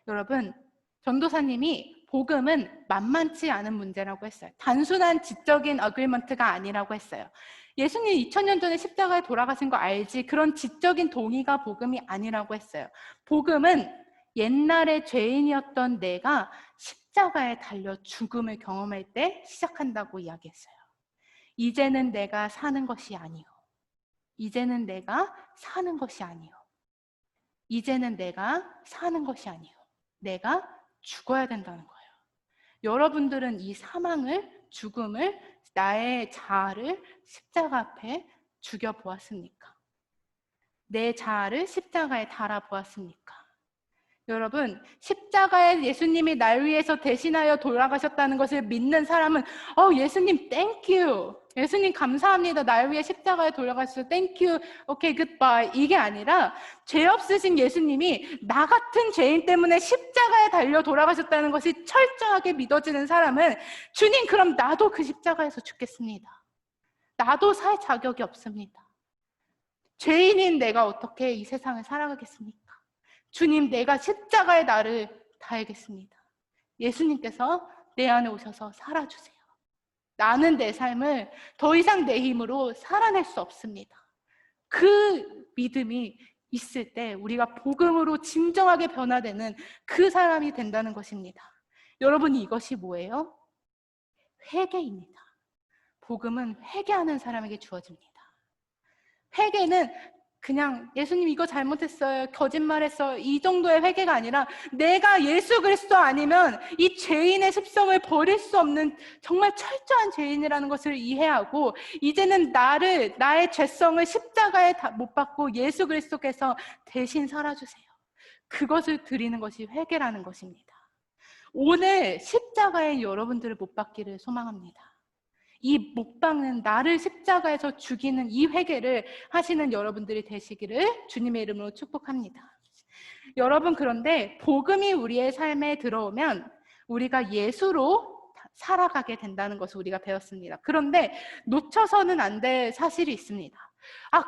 여러분, 전도사님이 복음은 만만치 않은 문제라고 했어요. 단순한 지적인 어그리먼트가 아니라고 했어요. 예수님 2000년 전에 십자가에 돌아가신 거 알지? 그런 지적인 동의가 복음이 아니라고 했어요. 복음은 옛날에 죄인이었던 내가 십자가에 달려 죽음을 경험할 때 시작한다고 이야기했어요. 이제는 내가 사는 것이 아니요. 이제는 내가 사는 것이 아니요. 이제는 내가 사는 것이 아니요. 내가 죽어야 된다는 거예요. 여러분들은 이 사망을, 죽음을, 나의 자아를 십자가 앞에 죽여보았습니까? 내 자아를 십자가에 달아보았습니까? 여러분, 십자가에 예수님이 날 위해서 대신하여 돌아가셨다는 것을 믿는 사람은 예수님 땡큐, 예수님 감사합니다, 날 위해 십자가에 돌아가셔서 땡큐, 오케이 굿바이, 이게 아니라 죄 없으신 예수님이 나 같은 죄인 때문에 십자가에 달려 돌아가셨다는 것이 철저하게 믿어지는 사람은 주님, 그럼 나도 그 십자가에서 죽겠습니다. 나도 살 자격이 없습니다. 죄인인 내가 어떻게 이 세상을 살아가겠습니까? 주님, 내가 십자가에 나를 달겠습니다. 예수님께서 내 안에 오셔서 살아주세요. 나는 내 삶을 더 이상 내 힘으로 살아낼 수 없습니다. 그 믿음이 있을 때 우리가 복음으로 진정하게 변화되는 그 사람이 된다는 것입니다. 여러분, 이것이 뭐예요? 회개입니다. 복음은 회개하는 사람에게 주어집니다. 회개는 그냥 예수님 이거 잘못했어요, 거짓말했어요, 이 정도의 회개가 아니라 내가 예수 그리스도 아니면 이 죄인의 습성을 버릴 수 없는 정말 철저한 죄인이라는 것을 이해하고 이제는 나의 죄성을 십자가에 못 박고 예수 그리스도께서 대신 살아주세요. 그것을 드리는 것이 회개라는 것입니다. 오늘 십자가에 여러분들을 못 박기를 소망합니다. 이 못박는 나를 십자가에서 죽이는 이 회개를 하시는 여러분들이 되시기를 주님의 이름으로 축복합니다. 여러분, 그런데 복음이 우리의 삶에 들어오면 우리가 예수로 살아가게 된다는 것을 우리가 배웠습니다. 그런데 놓쳐서는 안 될 사실이 있습니다.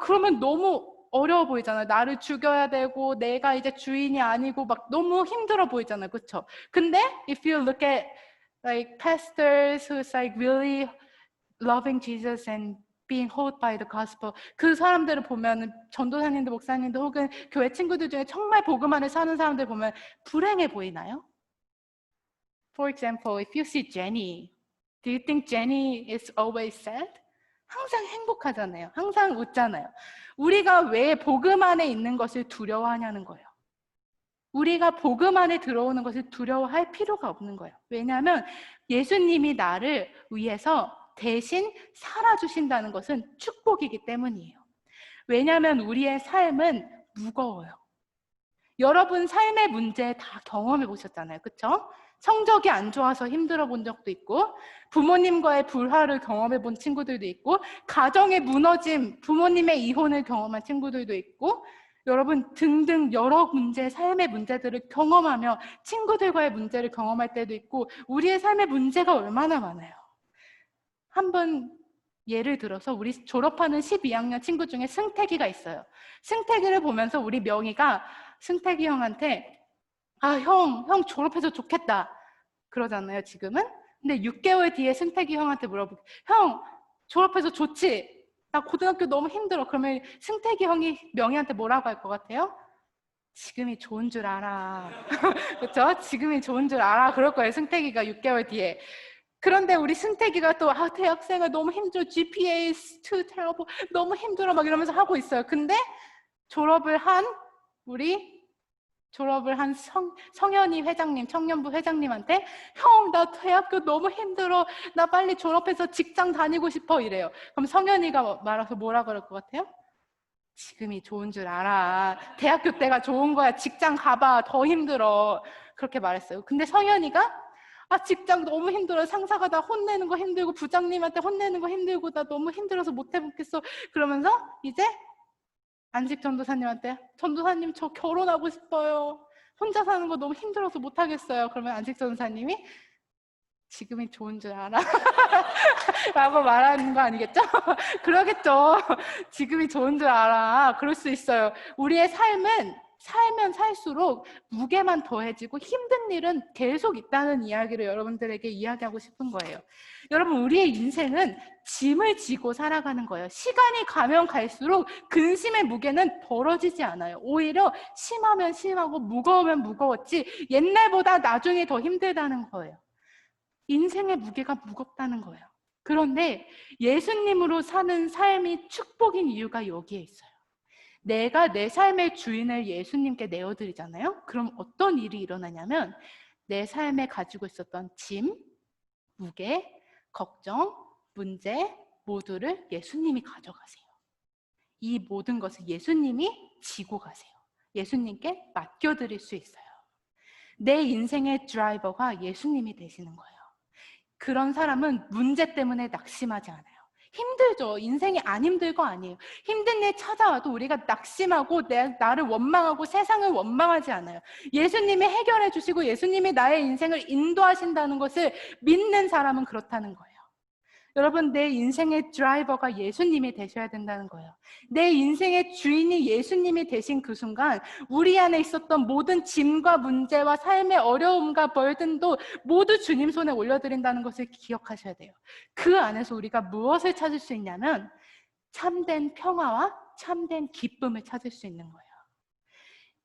그러면 너무 어려워 보이잖아요. 나를 죽여야 되고 내가 이제 주인이 아니고 막 너무 힘들어 보이잖아요. 그렇죠? 근데 if you look at like pastors who's like really loving Jesus and being hold by the gospel, 그 사람들을 보면 전도사님들, 목사님들 혹은 교회 친구들 중에 정말 복음 안에 사는 사람들 보면 불행해 보이나요? For example, if you see Jenny, do you think Jenny is always sad? 항상 행복하잖아요. 항상 웃잖아요. 우리가 왜 복음 안에 있는 것을 두려워하냐는 거예요. 우리가 복음 안에 들어오는 것을 두려워할 필요가 없는 거예요. 왜냐하면 예수님이 나를 위해서 대신 살아주신다는 것은 축복이기 때문이에요. 왜냐하면 우리의 삶은 무거워요. 여러분 삶의 문제 다 경험해 보셨잖아요. 그렇죠? 성적이 안 좋아서 힘들어 본 적도 있고, 부모님과의 불화를 경험해 본 친구들도 있고, 가정의 무너짐, 부모님의 이혼을 경험한 친구들도 있고, 여러분 등등 여러 문제, 삶의 문제들을 경험하며 친구들과의 문제를 경험할 때도 있고, 우리의 삶의 문제가 얼마나 많아요. 한번 예를 들어서 우리 졸업하는 12학년 친구 중에 승택이가 있어요. 승택이를 보면서 우리 명희가 승택이 형한테 형 졸업해서 좋겠다 그러잖아요, 지금은. 근데 6개월 뒤에 승택이 형한테 물어보고, 형 졸업해서 좋지? 나 고등학교 너무 힘들어. 그러면 승택이 형이 명희한테 뭐라고 할 것 같아요? 지금이 좋은 줄 알아. 그렇죠? 지금이 좋은 줄 알아. 그럴 거예요, 승택이가 6개월 뒤에. 그런데 우리 승택이가 또 대학생활 너무 힘들어, GPA is too terrible, 너무 힘들어 막 이러면서 하고 있어요. 근데 졸업을 한 성현이 회장님, 청년부 회장님한테 형, 나 대학교 너무 힘들어, 나 빨리 졸업해서 직장 다니고 싶어 이래요. 그럼 성현이가 말아서 뭐라 그럴 것 같아요? 지금이 좋은 줄 알아. 대학교 때가 좋은 거야. 직장 가봐. 더 힘들어. 그렇게 말했어요. 근데 성현이가 직장 너무 힘들어. 상사가 나 혼내는 거 힘들고 부장님한테 혼내는 거 힘들고 나 너무 힘들어서 못 해보겠어. 그러면서 이제 안식 전도사님한테, 전도사님 저 결혼하고 싶어요. 혼자 사는 거 너무 힘들어서 못 하겠어요. 그러면 안식 전도사님이 지금이 좋은 줄 알아 라고 말하는 거 아니겠죠? 그러겠죠. 지금이 좋은 줄 알아. 그럴 수 있어요. 우리의 삶은 살면 살수록 무게만 더해지고 힘든 일은 계속 있다는 이야기를 여러분들에게 이야기하고 싶은 거예요. 여러분, 우리의 인생은 짐을 지고 살아가는 거예요. 시간이 가면 갈수록 근심의 무게는 덜어지지 않아요. 오히려 심하면 심하고 무거우면 무거웠지 옛날보다 나중에 더 힘들다는 거예요. 인생의 무게가 무겁다는 거예요. 그런데 예수님으로 사는 삶이 축복인 이유가 여기에 있어요. 내가 내 삶의 주인을 예수님께 내어드리잖아요. 그럼 어떤 일이 일어나냐면 내 삶에 가지고 있었던 짐, 무게, 걱정, 문제 모두를 예수님이 가져가세요. 이 모든 것을 예수님이 지고 가세요. 예수님께 맡겨드릴 수 있어요. 내 인생의 드라이버가 예수님이 되시는 거예요. 그런 사람은 문제 때문에 낙심하지 않아요. 힘들죠. 인생이 안 힘들 거 아니에요. 힘든 일 찾아와도 우리가 낙심하고 나를 원망하고 세상을 원망하지 않아요. 예수님이 해결해 주시고 예수님이 나의 인생을 인도하신다는 것을 믿는 사람은 그렇다는 거예요. 여러분, 내 인생의 드라이버가 예수님이 되셔야 된다는 거예요. 내 인생의 주인이 예수님이 되신 그 순간 우리 안에 있었던 모든 짐과 문제와 삶의 어려움과 벌든도 모두 주님 손에 올려드린다는 것을 기억하셔야 돼요. 그 안에서 우리가 무엇을 찾을 수 있냐면 참된 평화와 참된 기쁨을 찾을 수 있는 거예요.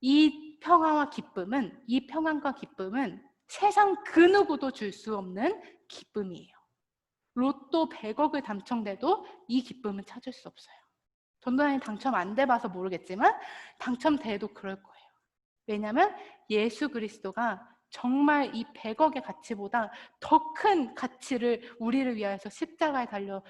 이 평화와 기쁨은, 이 평안과 기쁨은 세상 그 누구도 줄 수 없는 기쁨이에요. 로또 100억을 당첨돼도 이 기쁨은 찾을 수 없어요. 전도사님 당첨 안 돼봐서 모르겠지만 당첨돼도 그럴 거예요. 왜냐하면 예수 그리스도가 정말 이 100억의 가치보다 더 큰 가치를 우리를 위하여서 십자가에 달려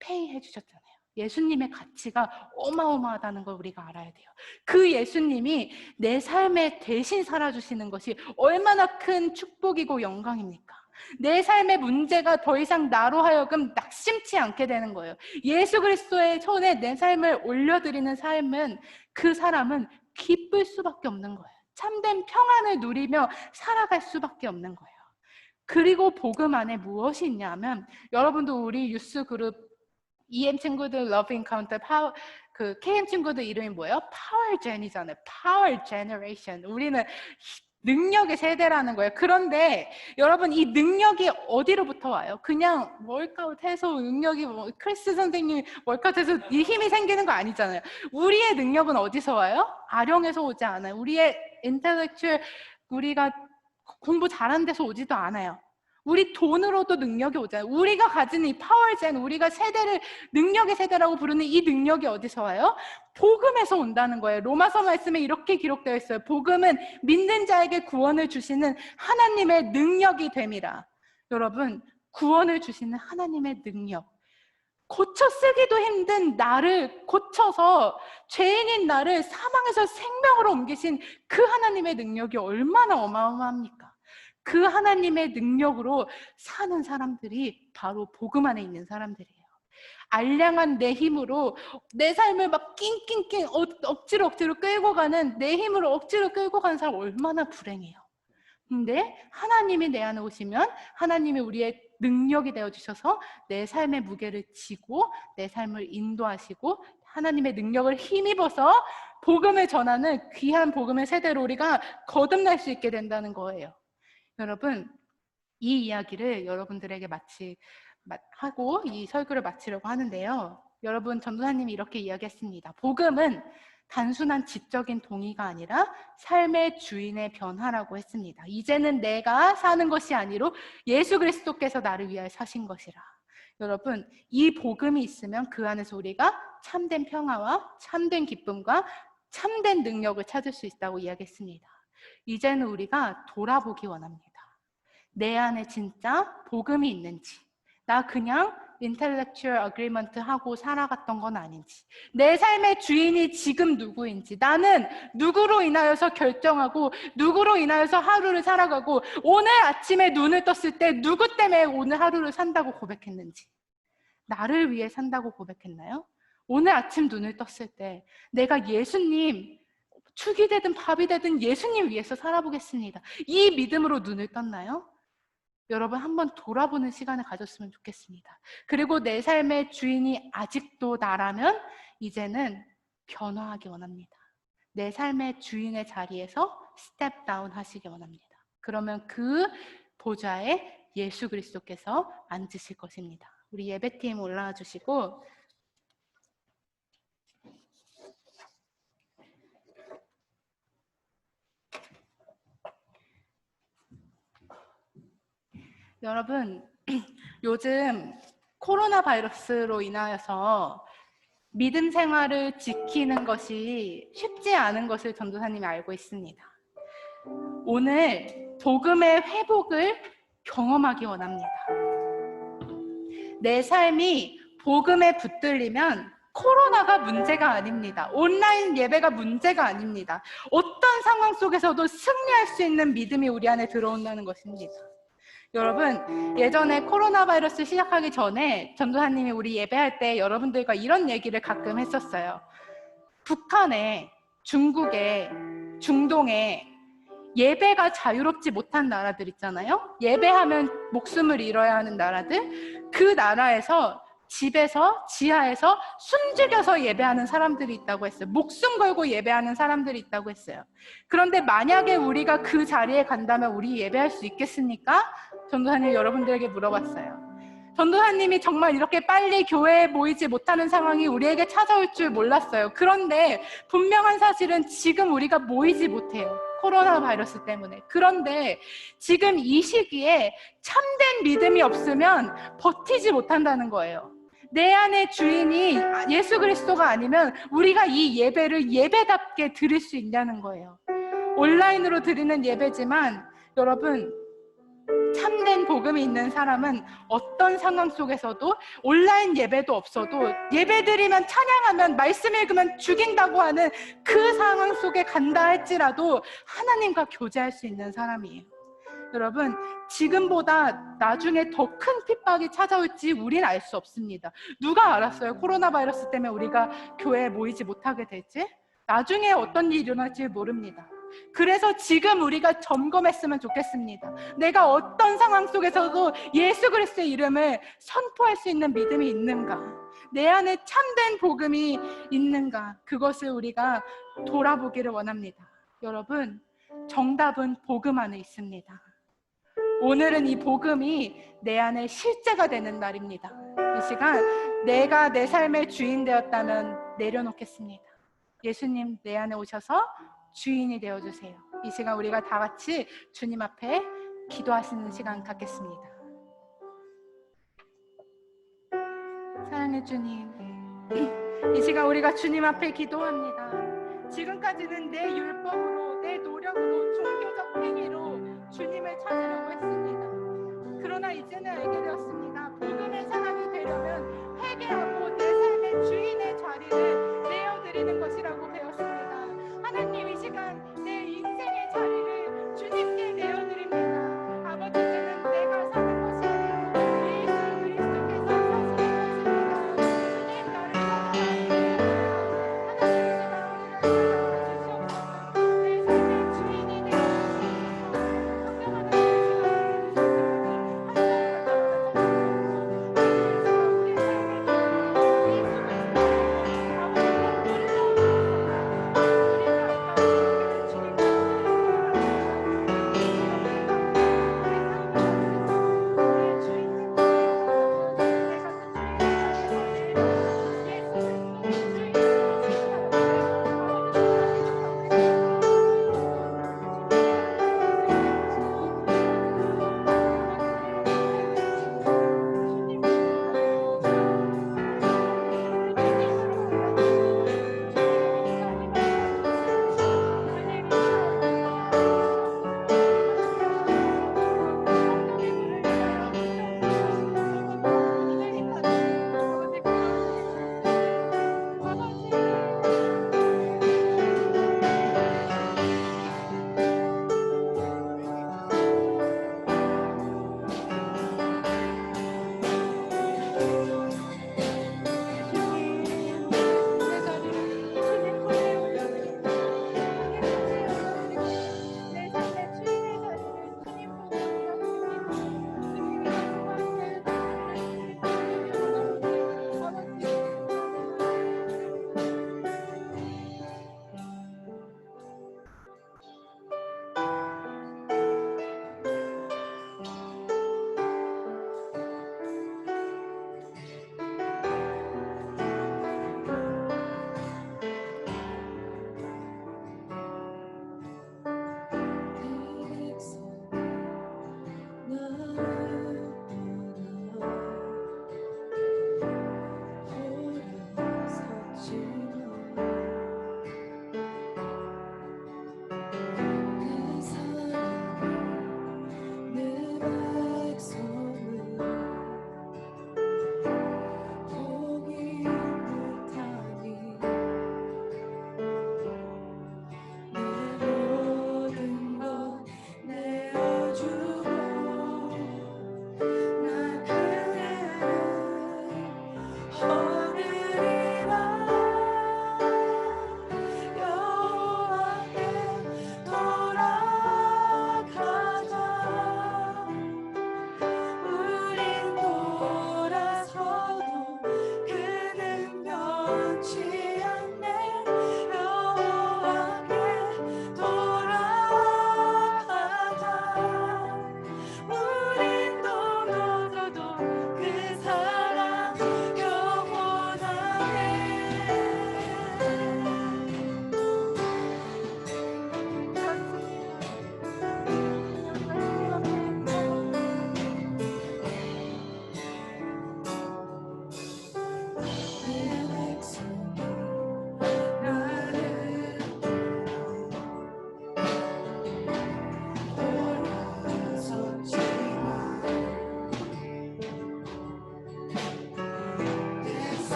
페이해 주셨잖아요. 예수님의 가치가 어마어마하다는 걸 우리가 알아야 돼요. 그 예수님이 내 삶에 대신 살아주시는 것이 얼마나 큰 축복이고 영광입니까? 내 삶의 문제가 더 이상 나로 하여금 낙심치 않게 되는 거예요. 예수 그리스도의 손에 내 삶을 올려드리는 삶은, 그 사람은 기쁠 수밖에 없는 거예요. 참된 평안을 누리며 살아갈 수밖에 없는 거예요. 그리고 복음 안에 무엇이 있냐면, 여러분도 우리 유스 그룹 EM 친구들 러브 인카운터 파워, 그 KM 친구들 이름이 뭐예요? 파워젠이잖아요. 파워 제너레이션. 우리는 능력의 세대라는 거예요. 그런데 여러분, 이 능력이 어디로부터 와요? 그냥 월카웃해서 능력이 크리스 선생님이 월카웃해서 이 힘이 생기는 거 아니잖아요. 우리의 능력은 어디서 와요? 아령에서 오지 않아요. 우리의 인텔렉츄얼, 우리가 공부 잘하는 데서 오지도 않아요. 우리 돈으로도 능력이 오잖아요. 우리가 가진 이 파워젠, 우리가 세대를 능력의 세대라고 부르는 이 능력이 어디서 와요? 복음에서 온다는 거예요. 로마서 말씀에 이렇게 기록되어 있어요. 복음은 믿는 자에게 구원을 주시는 하나님의 능력이 됨이라. 여러분, 구원을 주시는 하나님의 능력, 고쳐 쓰기도 힘든 나를 고쳐서 죄인인 나를 사망에서 생명으로 옮기신 그 하나님의 능력이 얼마나 어마어마합니까? 그 하나님의 능력으로 사는 사람들이 바로 복음 안에 있는 사람들이에요. 알량한 내 힘으로 내 삶을 막 낑낑낑 억지로 끌고 가는, 내 힘으로 억지로 끌고 가는 사람 얼마나 불행해요. 근데 하나님이 내 안에 오시면 하나님이 우리의 능력이 되어주셔서 내 삶의 무게를 지고 내 삶을 인도하시고 하나님의 능력을 힘입어서 복음을 전하는 귀한 복음의 세대로 우리가 거듭날 수 있게 된다는 거예요. 여러분, 이 이야기를 여러분들에게 하고 이 설교를 마치려고 하는데요. 여러분, 전도사님이 이렇게 이야기했습니다. 복음은 단순한 지적인 동의가 아니라 삶의 주인의 변화라고 했습니다. 이제는 내가 사는 것이 아니로 예수 그리스도께서 나를 위하여 사신 것이라. 여러분, 이 복음이 있으면 그 안에서 우리가 참된 평화와 참된 기쁨과 참된 능력을 찾을 수 있다고 이야기했습니다. 이제는 우리가 돌아보기 원합니다. 내 안에 진짜 복음이 있는지, 나 그냥 인텔렉츄얼 어그리먼트 하고 살아갔던 건 아닌지, 내 삶의 주인이 지금 누구인지, 나는 누구로 인하여서 결정하고 누구로 인하여서 하루를 살아가고 오늘 아침에 눈을 떴을 때 누구 때문에 오늘 하루를 산다고 고백했는지, 나를 위해 산다고 고백했나요? 오늘 아침 눈을 떴을 때 내가 예수님, 죽이 되든 밥이 되든 예수님 위해서 살아보겠습니다, 이 믿음으로 눈을 떴나요? 여러분, 한번 돌아보는 시간을 가졌으면 좋겠습니다. 그리고 내 삶의 주인이 아직도 나라면 이제는 변화하기 원합니다. 내 삶의 주인의 자리에서 스텝 다운 하시기 원합니다. 그러면 그 보좌에 예수 그리스도께서 앉으실 것입니다. 우리 예배팀 올라와 주시고, 여러분, 요즘 코로나 바이러스로 인하여서 믿음 생활을 지키는 것이 쉽지 않은 것을 전도사님이 알고 있습니다. 오늘 복음의 회복을 경험하기 원합니다. 내 삶이 복음에 붙들리면 코로나가 문제가 아닙니다. 온라인 예배가 문제가 아닙니다. 어떤 상황 속에서도 승리할 수 있는 믿음이 우리 안에 들어온다는 것입니다. 여러분, 예전에 코로나 바이러스 시작하기 전에 전도사님이 우리 예배할 때 여러분들과 이런 얘기를 가끔 했었어요. 북한에, 중국에, 중동에 예배가 자유롭지 못한 나라들 있잖아요. 예배하면 목숨을 잃어야 하는 나라들, 그 나라에서 집에서, 지하에서 숨죽여서 예배하는 사람들이 있다고 했어요. 목숨 걸고 예배하는 사람들이 있다고 했어요. 그런데 만약에 우리가 그 자리에 간다면 우리 예배할 수 있겠습니까? 전도사님 여러분들에게 물어봤어요. 전도사님이 정말 이렇게 빨리 교회에 모이지 못하는 상황이 우리에게 찾아올 줄 몰랐어요. 그런데 분명한 사실은 지금 우리가 모이지 못해요. 코로나 바이러스 때문에. 그런데 지금 이 시기에 참된 믿음이 없으면 버티지 못한다는 거예요. 내 안의 주인이 예수 그리스도가 아니면 우리가 이 예배를 예배답게 드릴 수 있냐는 거예요. 온라인으로 드리는 예배지만 여러분, 참된 복음이 있는 사람은 어떤 상황 속에서도 온라인 예배도 없어도 예배드리면 찬양하면 말씀 읽으면 죽인다고 하는 그 상황 속에 간다 할지라도 하나님과 교제할 수 있는 사람이에요. 여러분, 지금보다 나중에 더 큰 핍박이 찾아올지 우린 알 수 없습니다. 누가 알았어요? 코로나 바이러스 때문에 우리가 교회에 모이지 못하게 될지? 나중에 어떤 일이 일어날지 모릅니다. 그래서 지금 우리가 점검했으면 좋겠습니다. 내가 어떤 상황 속에서도 예수 그리스도의 이름을 선포할 수 있는 믿음이 있는가? 내 안에 참된 복음이 있는가? 그것을 우리가 돌아보기를 원합니다. 여러분, 정답은 복음 안에 있습니다. 오늘은 이 복음이 내 안에 실제가 되는 날입니다. 이 시간 내가 내 삶의 주인 되었다면 내려놓겠습니다. 예수님 내 안에 오셔서 주인이 되어주세요. 이 시간 우리가 다 같이 주님 앞에 기도하시는 시간 갖겠습니다. 사랑의 주님, 이 시간 우리가 주님 앞에 기도합니다. 지금까지는 내 율법으로, 내 노력으로, 종교적 행위로 주님을 찾으려고 했습니다. 그러나 이제는 알게 되었습니다. 복음의 사람이 되려면 회개하고 내 삶의 주인의 자리를 내어드리는 것이라고 배웠습니다. 하나님, 이 시간 내 인생의 자리를 주님께 내어드립니다. 아버지, 이제는 내가 사는 것이 아니고 예수 그리스도께서 사시는 것입니다. 주님, 나를 사랑하십니다. 하나님, 이 시간 우리를 사랑해 주시옵소서. 내 삶의 주인이 되어주시옵소서. 성령 하나님, 이 시간 우리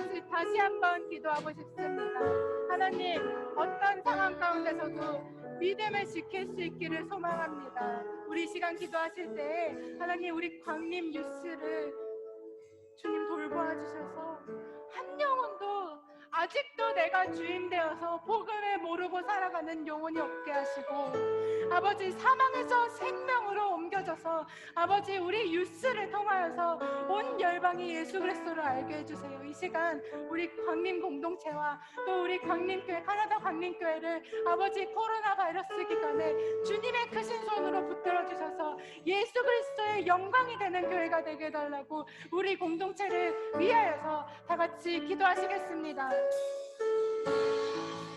같이 다시 한번 기도하고 싶습니다. 하나님, 어떤 상황 가운데서도 믿음을 지킬 수 있기를 소망합니다. 우리 시간 기도하실 때 하나님 우리 광림 뉴스를 주님 돌보아 주셔서 한 영혼도 아직도 내가 주인 되어서 복음을 모르고 살아가는 영혼이 없게 하시고 아버지 사망에서 생명으로 옮겨져서 아버지 우리 뉴스를 통하여서 온 열방이 예수 그리스도를 알게 해주세요. 이 시간 우리 광림 공동체와 또 우리 광림교회 카나다 광림교회를 아버지 코로나 바이러스 기간에 주님의 크신 손으로 붙들어 주셔서 예수 그리스도의 영광이 되는 교회가 되게 해달라고 우리 공동체를 위하여서 다 같이 기도하시겠습니다.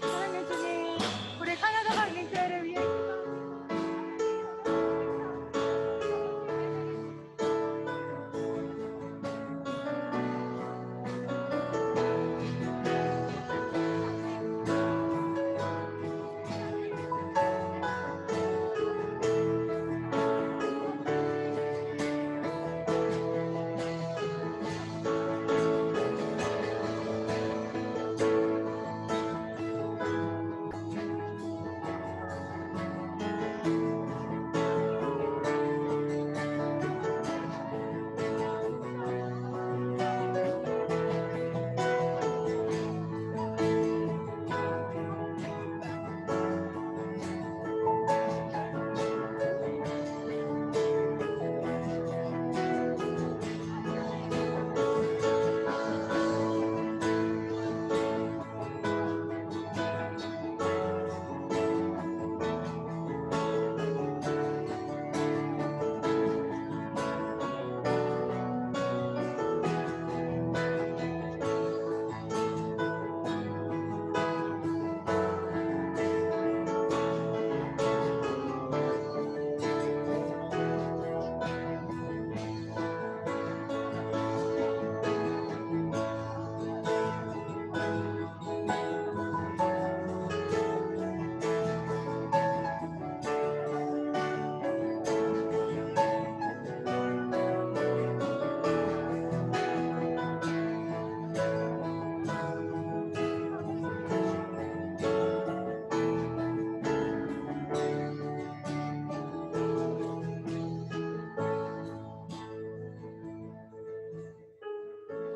사랑하는 주님, 우리 카나다 광림교회를 위해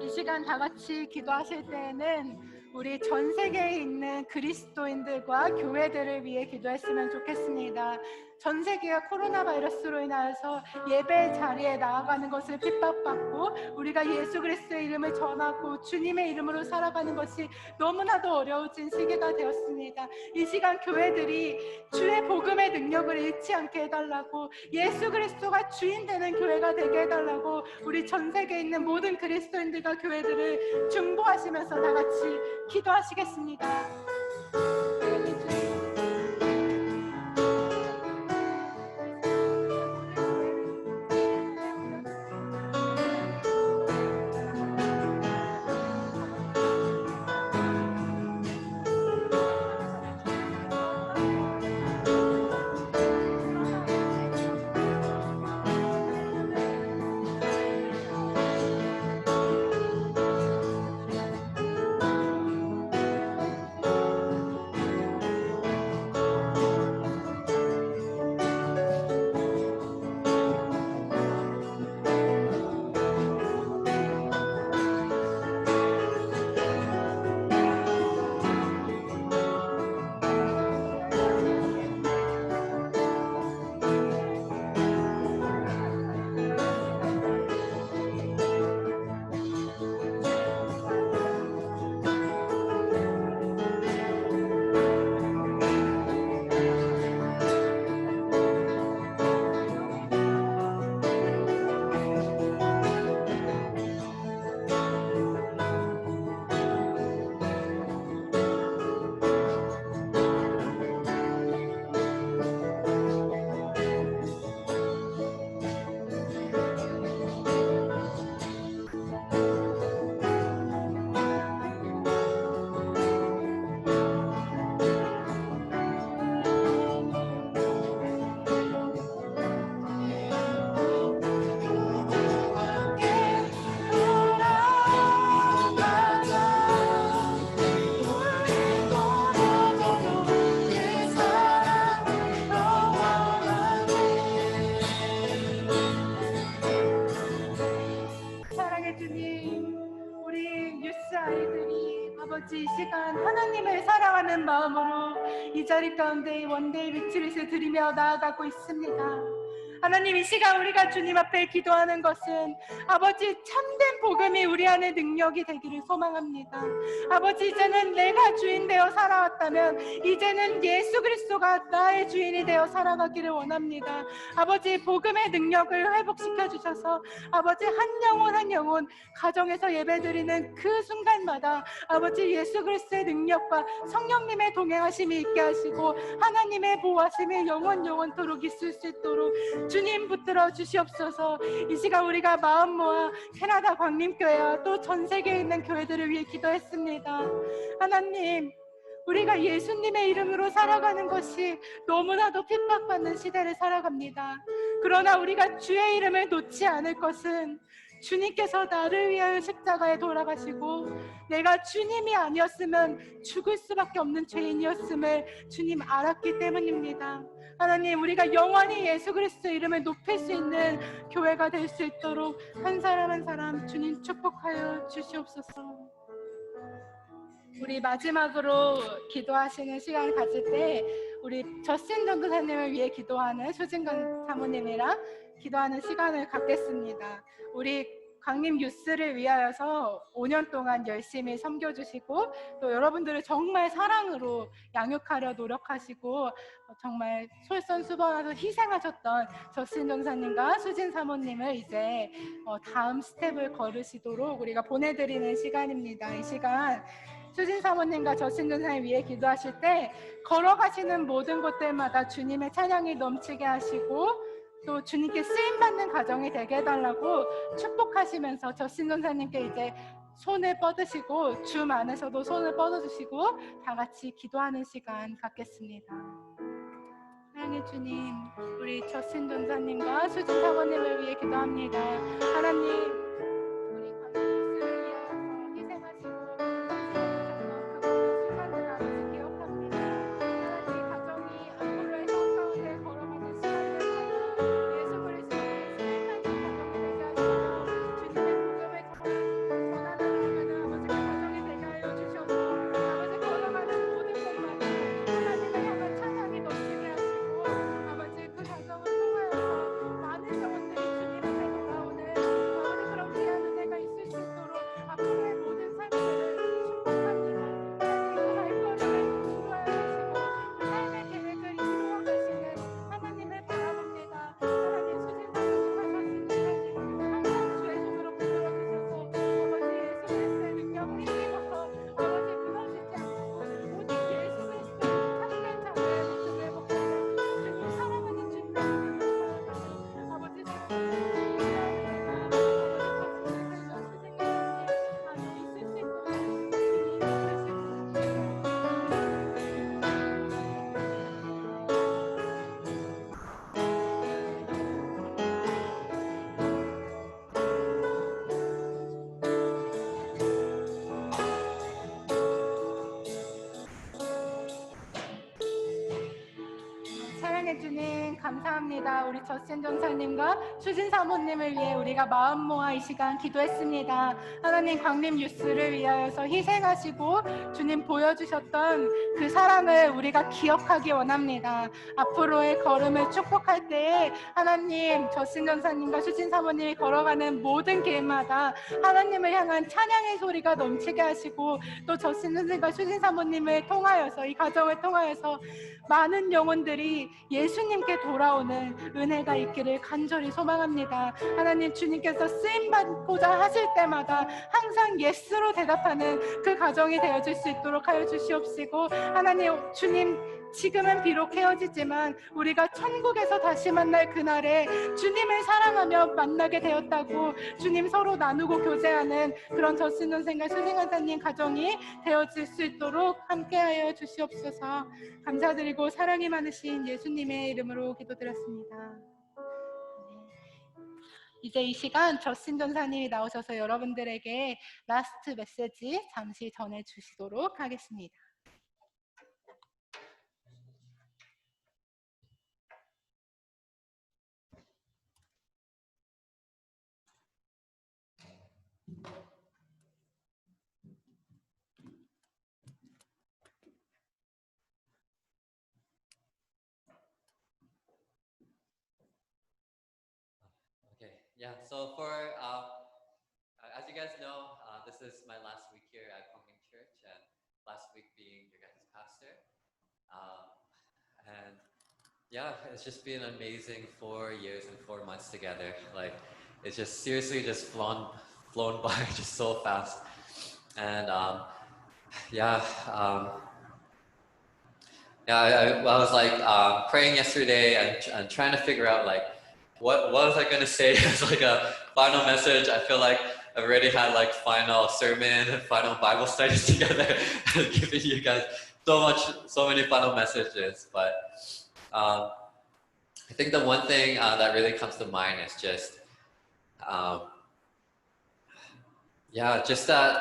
이 시간 다 같이 기도하실 때에는 우리 전 세계에 있는 그리스도인들과 교회들을 위해 기도했으면 좋겠습니다. 전 세계가 코로나 바이러스로 인하여서 예배 자리에 나아가는 것을 핍박받고 우리가 예수 그리스도의 이름을 전하고 주님의 이름으로 살아가는 것이 너무나도 어려워진 시기가 되었습니다. 이 시간 교회들이 주의 복음의 능력을 잃지 않게 해달라고 예수 그리스도가 주인 되는 교회가 되게 해달라고 우리 전 세계에 있는 모든 그리스도인들과 교회들을 중보하시면서 다 같이 기도하시겠습니다. 시간 하나님을 사랑하는 마음으로 이 자리 가운데 원데이 리트릿을 드리며 나아가고 있습니다. 하나님, 이 시간 우리가 주님 앞에 기도하는 것은 아버지 참된 복음이 우리 안에 능력이 되기를 소망합니다. 아버지, 이제는 내가 주인 되어 살아왔다면 이제는 예수 그리스도가 나의 주인이 되어 살아가기를 원합니다. 아버지, 복음의 능력을 회복시켜 주셔서 아버지 한 영혼 가정에서 예배드리는 그 순간마다 아버지 예수 그리스도의 능력과 성령님의 동행하심이 있게 하시고 하나님의 보호하심이 영원토록 있을 수 있도록 주님 붙들어 주시옵소서. 이 시간 우리가 마음 모아 캐나다 광림교회와 또 전 세계에 있는 교회들을 위해 기도했습니다. 하나님, 우리가 예수님의 이름으로 살아가는 것이 너무나도 핍박받는 시대를 살아갑니다. 그러나 우리가 주의 이름을 놓지 않을 것은 주님께서 나를 위하여 십자가에 돌아가시고 내가 주님이 아니었으면 죽을 수밖에 없는 죄인이었음을 주님 알았기 때문입니다. 하나님, 우리가 영원히 예수 그리스도 이름을 높일 수 있는 교회가 될 수 있도록 한 사람 한 사람 주님 축복하여 주시옵소서. 우리 마지막으로 기도하시는 시간을 가질 때 우리 저신 전도사님을 위해 기도하는 수진관 사모님이랑 기도하는 시간을 갖겠습니다. 우리 강림 유스를 위하여서 5년 동안 열심히 섬겨주시고 또 여러분들을 정말 사랑으로 양육하려 노력하시고 정말 솔선수범하셔서 희생하셨던 저신 전사님과 수진 사모님을 이제 다음 스텝을 걸으시도록 우리가 보내드리는 시간입니다. 이 시간 수진 사모님과 저신 전사님 위해 기도하실 때 걸어가시는 모든 곳들마다 주님의 찬양이 넘치게 하시고 또 주님께 쓰임받는 가정이 되게 해달라고 축복하시면서 저신 전사님께 이제 손을 뻗으시고 줌 안에서도 손을 뻗어주시고 다 같이 기도하는 시간 갖겠습니다. 사랑의 주님, 우리 저신 전사님과 수진 사모님을 위해 기도합니다. 하나님, 우리 광주를 위하여서 희생하시고 그 순간을 아버지 기억합니다. 하나님, 가정이 앞으로의 성 가운데 걸어가는 시간을 예수 그리스도의 신실한 가정이 되게 하시고 주님의 복음을 전하는 아버지 그 가정이 되게 하여 주시옵소서. 아버지, 걸어가는 모든 곳마다 하나님을 향한 찬양이 넘치게 하시고 아버지 그 가정을 통하여서 많은 영혼들이 주님 앞에 돌아오는 아버지 그런 귀한 은혜가 있을 수 있도록 앞으로의 모든 삶들을 축복하시고 하나님 그 발걸음을 인도하여 주시고 그 삶의 계획을 이루어 가시는 하나님을 바라봅니다. 하나님, 수진 사모님 하셨으니 항상 주의 손으로 붙들어 주셔서 아버지 예수 그리스도의 능력을 힘입어서 아버지 무너지지 않고 오직 예수 그리스도의 참된 자녀의 모습을 회복하는 주님 사랑하는 주님의 이름으로 살아가는 아버지 사랑해 주님, 감사합니다. 우리 저신 전사님과 수진 사모님을 위해 우리가 마음 모아 이 시간 기도했습니다. 하나님, 광림 유스를 위하여서 희생하시고 주님 보여주셨던 그 사랑을 우리가 기억하기 원합니다. 앞으로의 걸음을 축복할 때에 하나님, 저신 전사님과 수진 사모님이 걸어가는 모든 길마다 하나님을 향한 찬양의 소리가 넘치게 하시고 또 저신 선생과 수진 사모님을 통하여서 이 가정을 통하여서 많은 영혼들이 예수님께 돌아오는 은혜가 있기를 간절히 소망합니다. 하나님, 주님께서 쓰임받고자 하실 때마다 항상 예스로 대답하는 그 가정이 되어줄 수 있도록 하여 주시옵시고 하나님, 주님 지금은 비록 헤어지지만 우리가 천국에서 다시 만날 그날에 주님을 사랑하며 만나게 되었다고 주님 서로 나누고 교제하는 그런 저신 선생과 수생하사님 가정이 되어질 수 있도록 함께하여 주시옵소서. 감사드리고 사랑이 많으신 예수님의 이름으로 기도드렸습니다. 이제 이 시간 저신 전사님이 나오셔서 여러분들에게 라스트 메시지 잠시 전해주시도록 하겠습니다. Yeah, so for, as you guys know, this is my last week here at Pumpkin Church, and last week being your guys' pastor. And yeah, it's just been an amazing 4 years and 4 months together. Like, it's just seriously just flown by just so fast. And yeah, yeah, I was like praying yesterday and trying to figure out like what was I gonna say as like a final message. I feel like I've already had like final sermon and final Bible studies together, giving you guys so many final messages. But I think the one thing that really comes to mind is just yeah, just that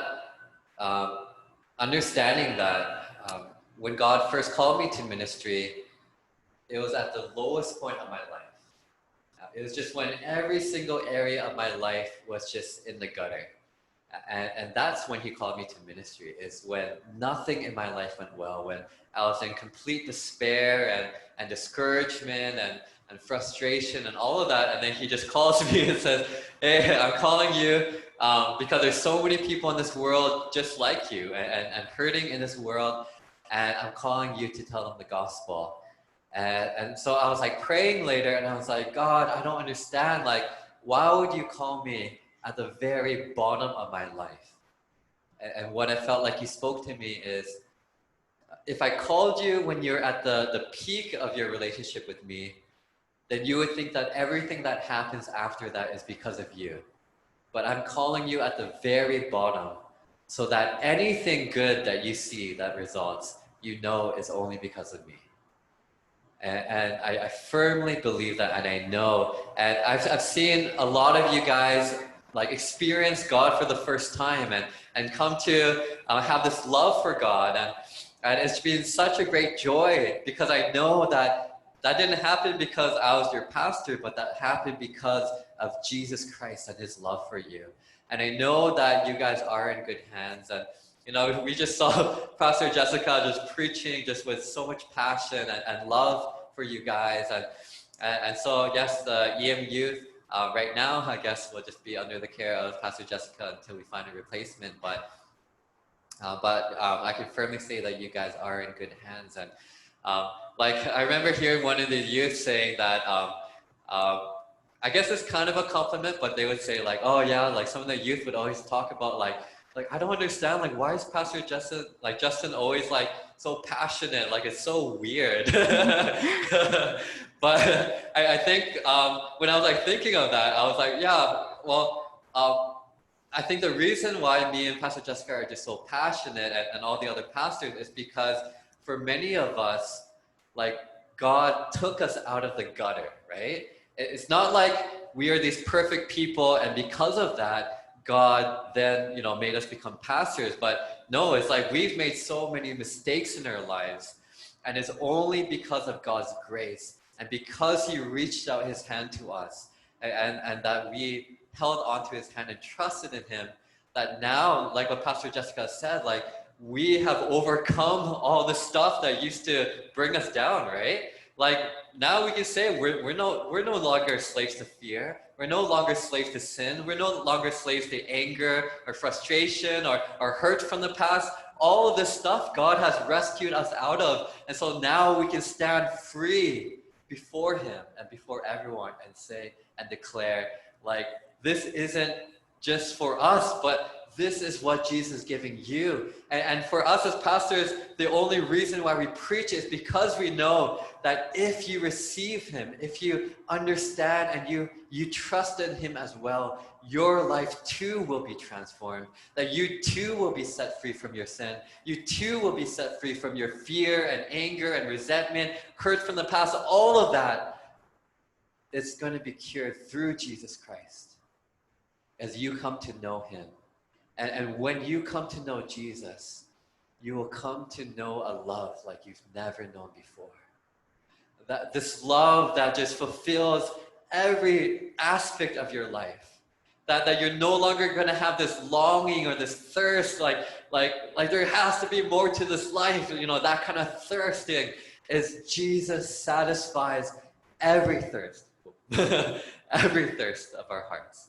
understanding that when God first called me to ministry, it was at the lowest point of my life. It was just when every single area of my life was just in the gutter. And that's when he called me to ministry, is when nothing in my life went well, when I was in complete despair and discouragement and frustration and all of that. And then he just calls me and says, hey, I'm calling you because there's so many people in this world just like you and hurting in this world. And I'm calling you to tell them the gospel. And so I was like praying later and I was like, God, I don't understand. Like, why would you call me at the very bottom of my life? And what I felt like he spoke to me is, if I called you when you're at the peak of your relationship with me, then you would think that everything that happens after that is because of you. But I'm calling you at the very bottom, so that anything good that you see that results, you know is only because of me. And I firmly believe that, and I know, and I've seen a lot of you guys like experience God for the first time and come to have this love for God. And it's been such a great joy, because I know that didn't happen because I was your pastor, but that happened because of Jesus Christ and his love for you. And I know that you guys are in good hands. And you know, we just saw Pastor Jessica just preaching just with so much passion and love for you guys. And so yes, the EM youth right now, I guess, will just be under the care of Pastor Jessica until we find a replacement. But I can firmly say that you guys are in good hands. And like, I remember hearing one of the youth saying that, I guess it's kind of a compliment, but they would say like, oh yeah, like some of the youth would always talk about like I don't understand, like why is Pastor Justin always like so passionate, like it's so weird. But I think when I was like thinking of that, I was like, yeah, well, I think the reason why me and Pastor Jessica are just so passionate and all the other pastors is because for many of us, like God took us out of the gutter, right? It's not like we are these perfect people and because of that, God then, you know, made us become pastors. But no, it's like we've made so many mistakes in our lives, and it's only because of God's grace and because he reached out his hand to us and that we held onto his hand and trusted in him, that now, like what Pastor Jessica said, like we have overcome all the stuff that used to bring us down, right? Like now we can say we're no longer slaves to fear. We're no longer slaves to sin. We're no longer slaves to anger or frustration or hurt from the past. All of this stuff God has rescued us out of. And so now we can stand free before him and before everyone and say and declare, like, this isn't just for us, but this is what Jesus is giving you. And for us as pastors, the only reason why we preach is because we know that if you receive him, if you understand and you trust in him as well, your life too will be transformed. That you too will be set free from your sin. You too will be set free from your fear and anger and resentment, hurt from the past. All of that is going to be cured through Jesus Christ as you come to know him. And when you come to know Jesus, you will come to know a love like you've never known before. That this love that just fulfills every aspect of your life. That you're no longer going to have this longing or this thirst, like there has to be more to this life, you know, that kind of thirsting. Is Jesus satisfies every thirst. every thirst of our hearts.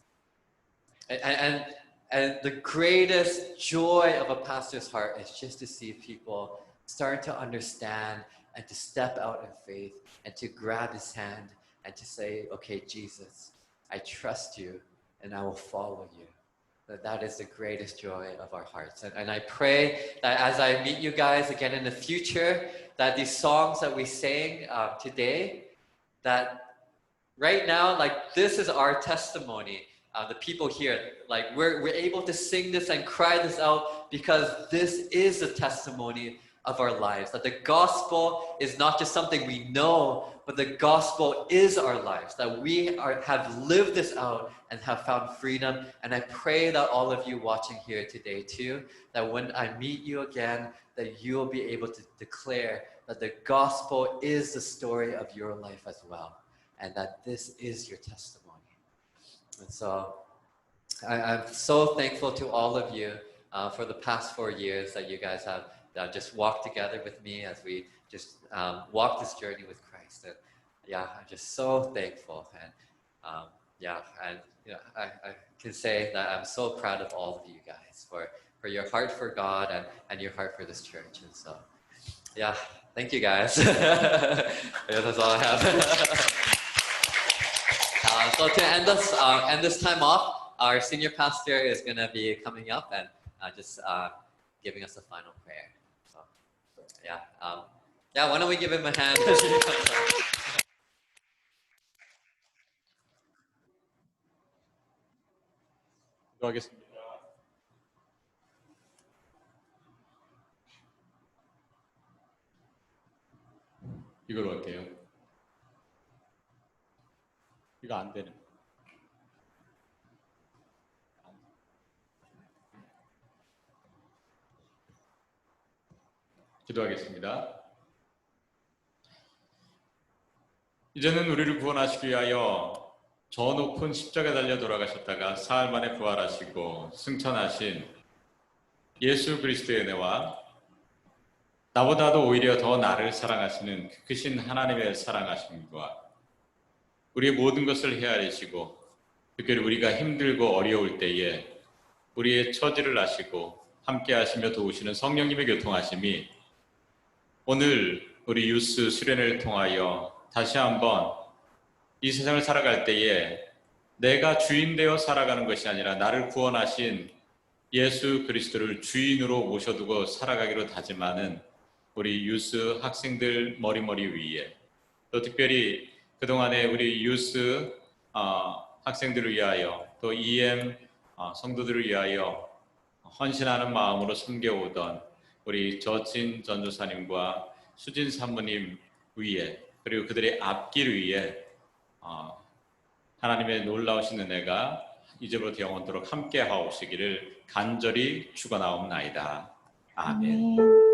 And the greatest joy of a pastor's heart is just to see people start to understand and to step out in faith and to grab his hand and to say, okay, Jesus, I trust you and I will follow you. That is the greatest joy of our hearts. And I pray that as I meet you guys again in the future, that these songs that we sang today, that right now, like this is our testimony. The people here, like we're able to sing this and cry this out because this is the testimony of our lives. That the gospel is not just something we know, but the gospel is our lives. That we have lived this out and have found freedom. And I pray that all of you watching here today too, that when I meet you again, that you'll be able to declare that the gospel is the story of your life as well. And that this is your testimony. And so I'm so thankful to all of you for the past 4 years that you guys have just walked together with me as we just walk this journey with Christ. And yeah, I'm just so thankful. And yeah, and you know, I can say that I'm so proud of all of you guys for your heart for God and your heart for this church. And so yeah, thank you guys. Yeah, that's all I have. So to end this time off, our senior pastor is going to be coming up and just giving us a final prayer. So yeah, yeah. Why don't we give him a hand as he comes up? 기도하겠습니다. 이걸로 할게요. 이거 안 되네. 기도하겠습니다. 이제는 우리를 구원하시기 위하여 저 높은 십자가에 달려 돌아가셨다가 사흘 만에 부활하시고 승천하신 예수 그리스도의 은혜와 나보다도 오히려 더 나를 사랑하시는 그 크신 하나님의 사랑하심과 우리의 모든 것을 헤아리시고 특별히 우리가 힘들고 어려울 때에 우리의 처지를 아시고 함께 하시며 도우시는 성령님의 교통하심이 오늘 우리 유스 수련회를 통하여 다시 한번 이 세상을 살아갈 때에 내가 주인 되어 살아가는 것이 아니라 나를 구원하신 예수 그리스도를 주인으로 모셔두고 살아가기로 다짐하는 우리 유스 학생들 머리머리 위에 또 특별히 그동안에 우리 유스 학생들을 위하여 또 EM 성도들을 위하여 헌신하는 마음으로 섬겨오던 우리 저진 전도사님과 수진 사모님 위에 그리고 그들의 앞길 위에 하나님의 놀라우신 은혜가 이제부터 영원토록 함께 하옵시기를 간절히 축원하옵나이다. 아멘.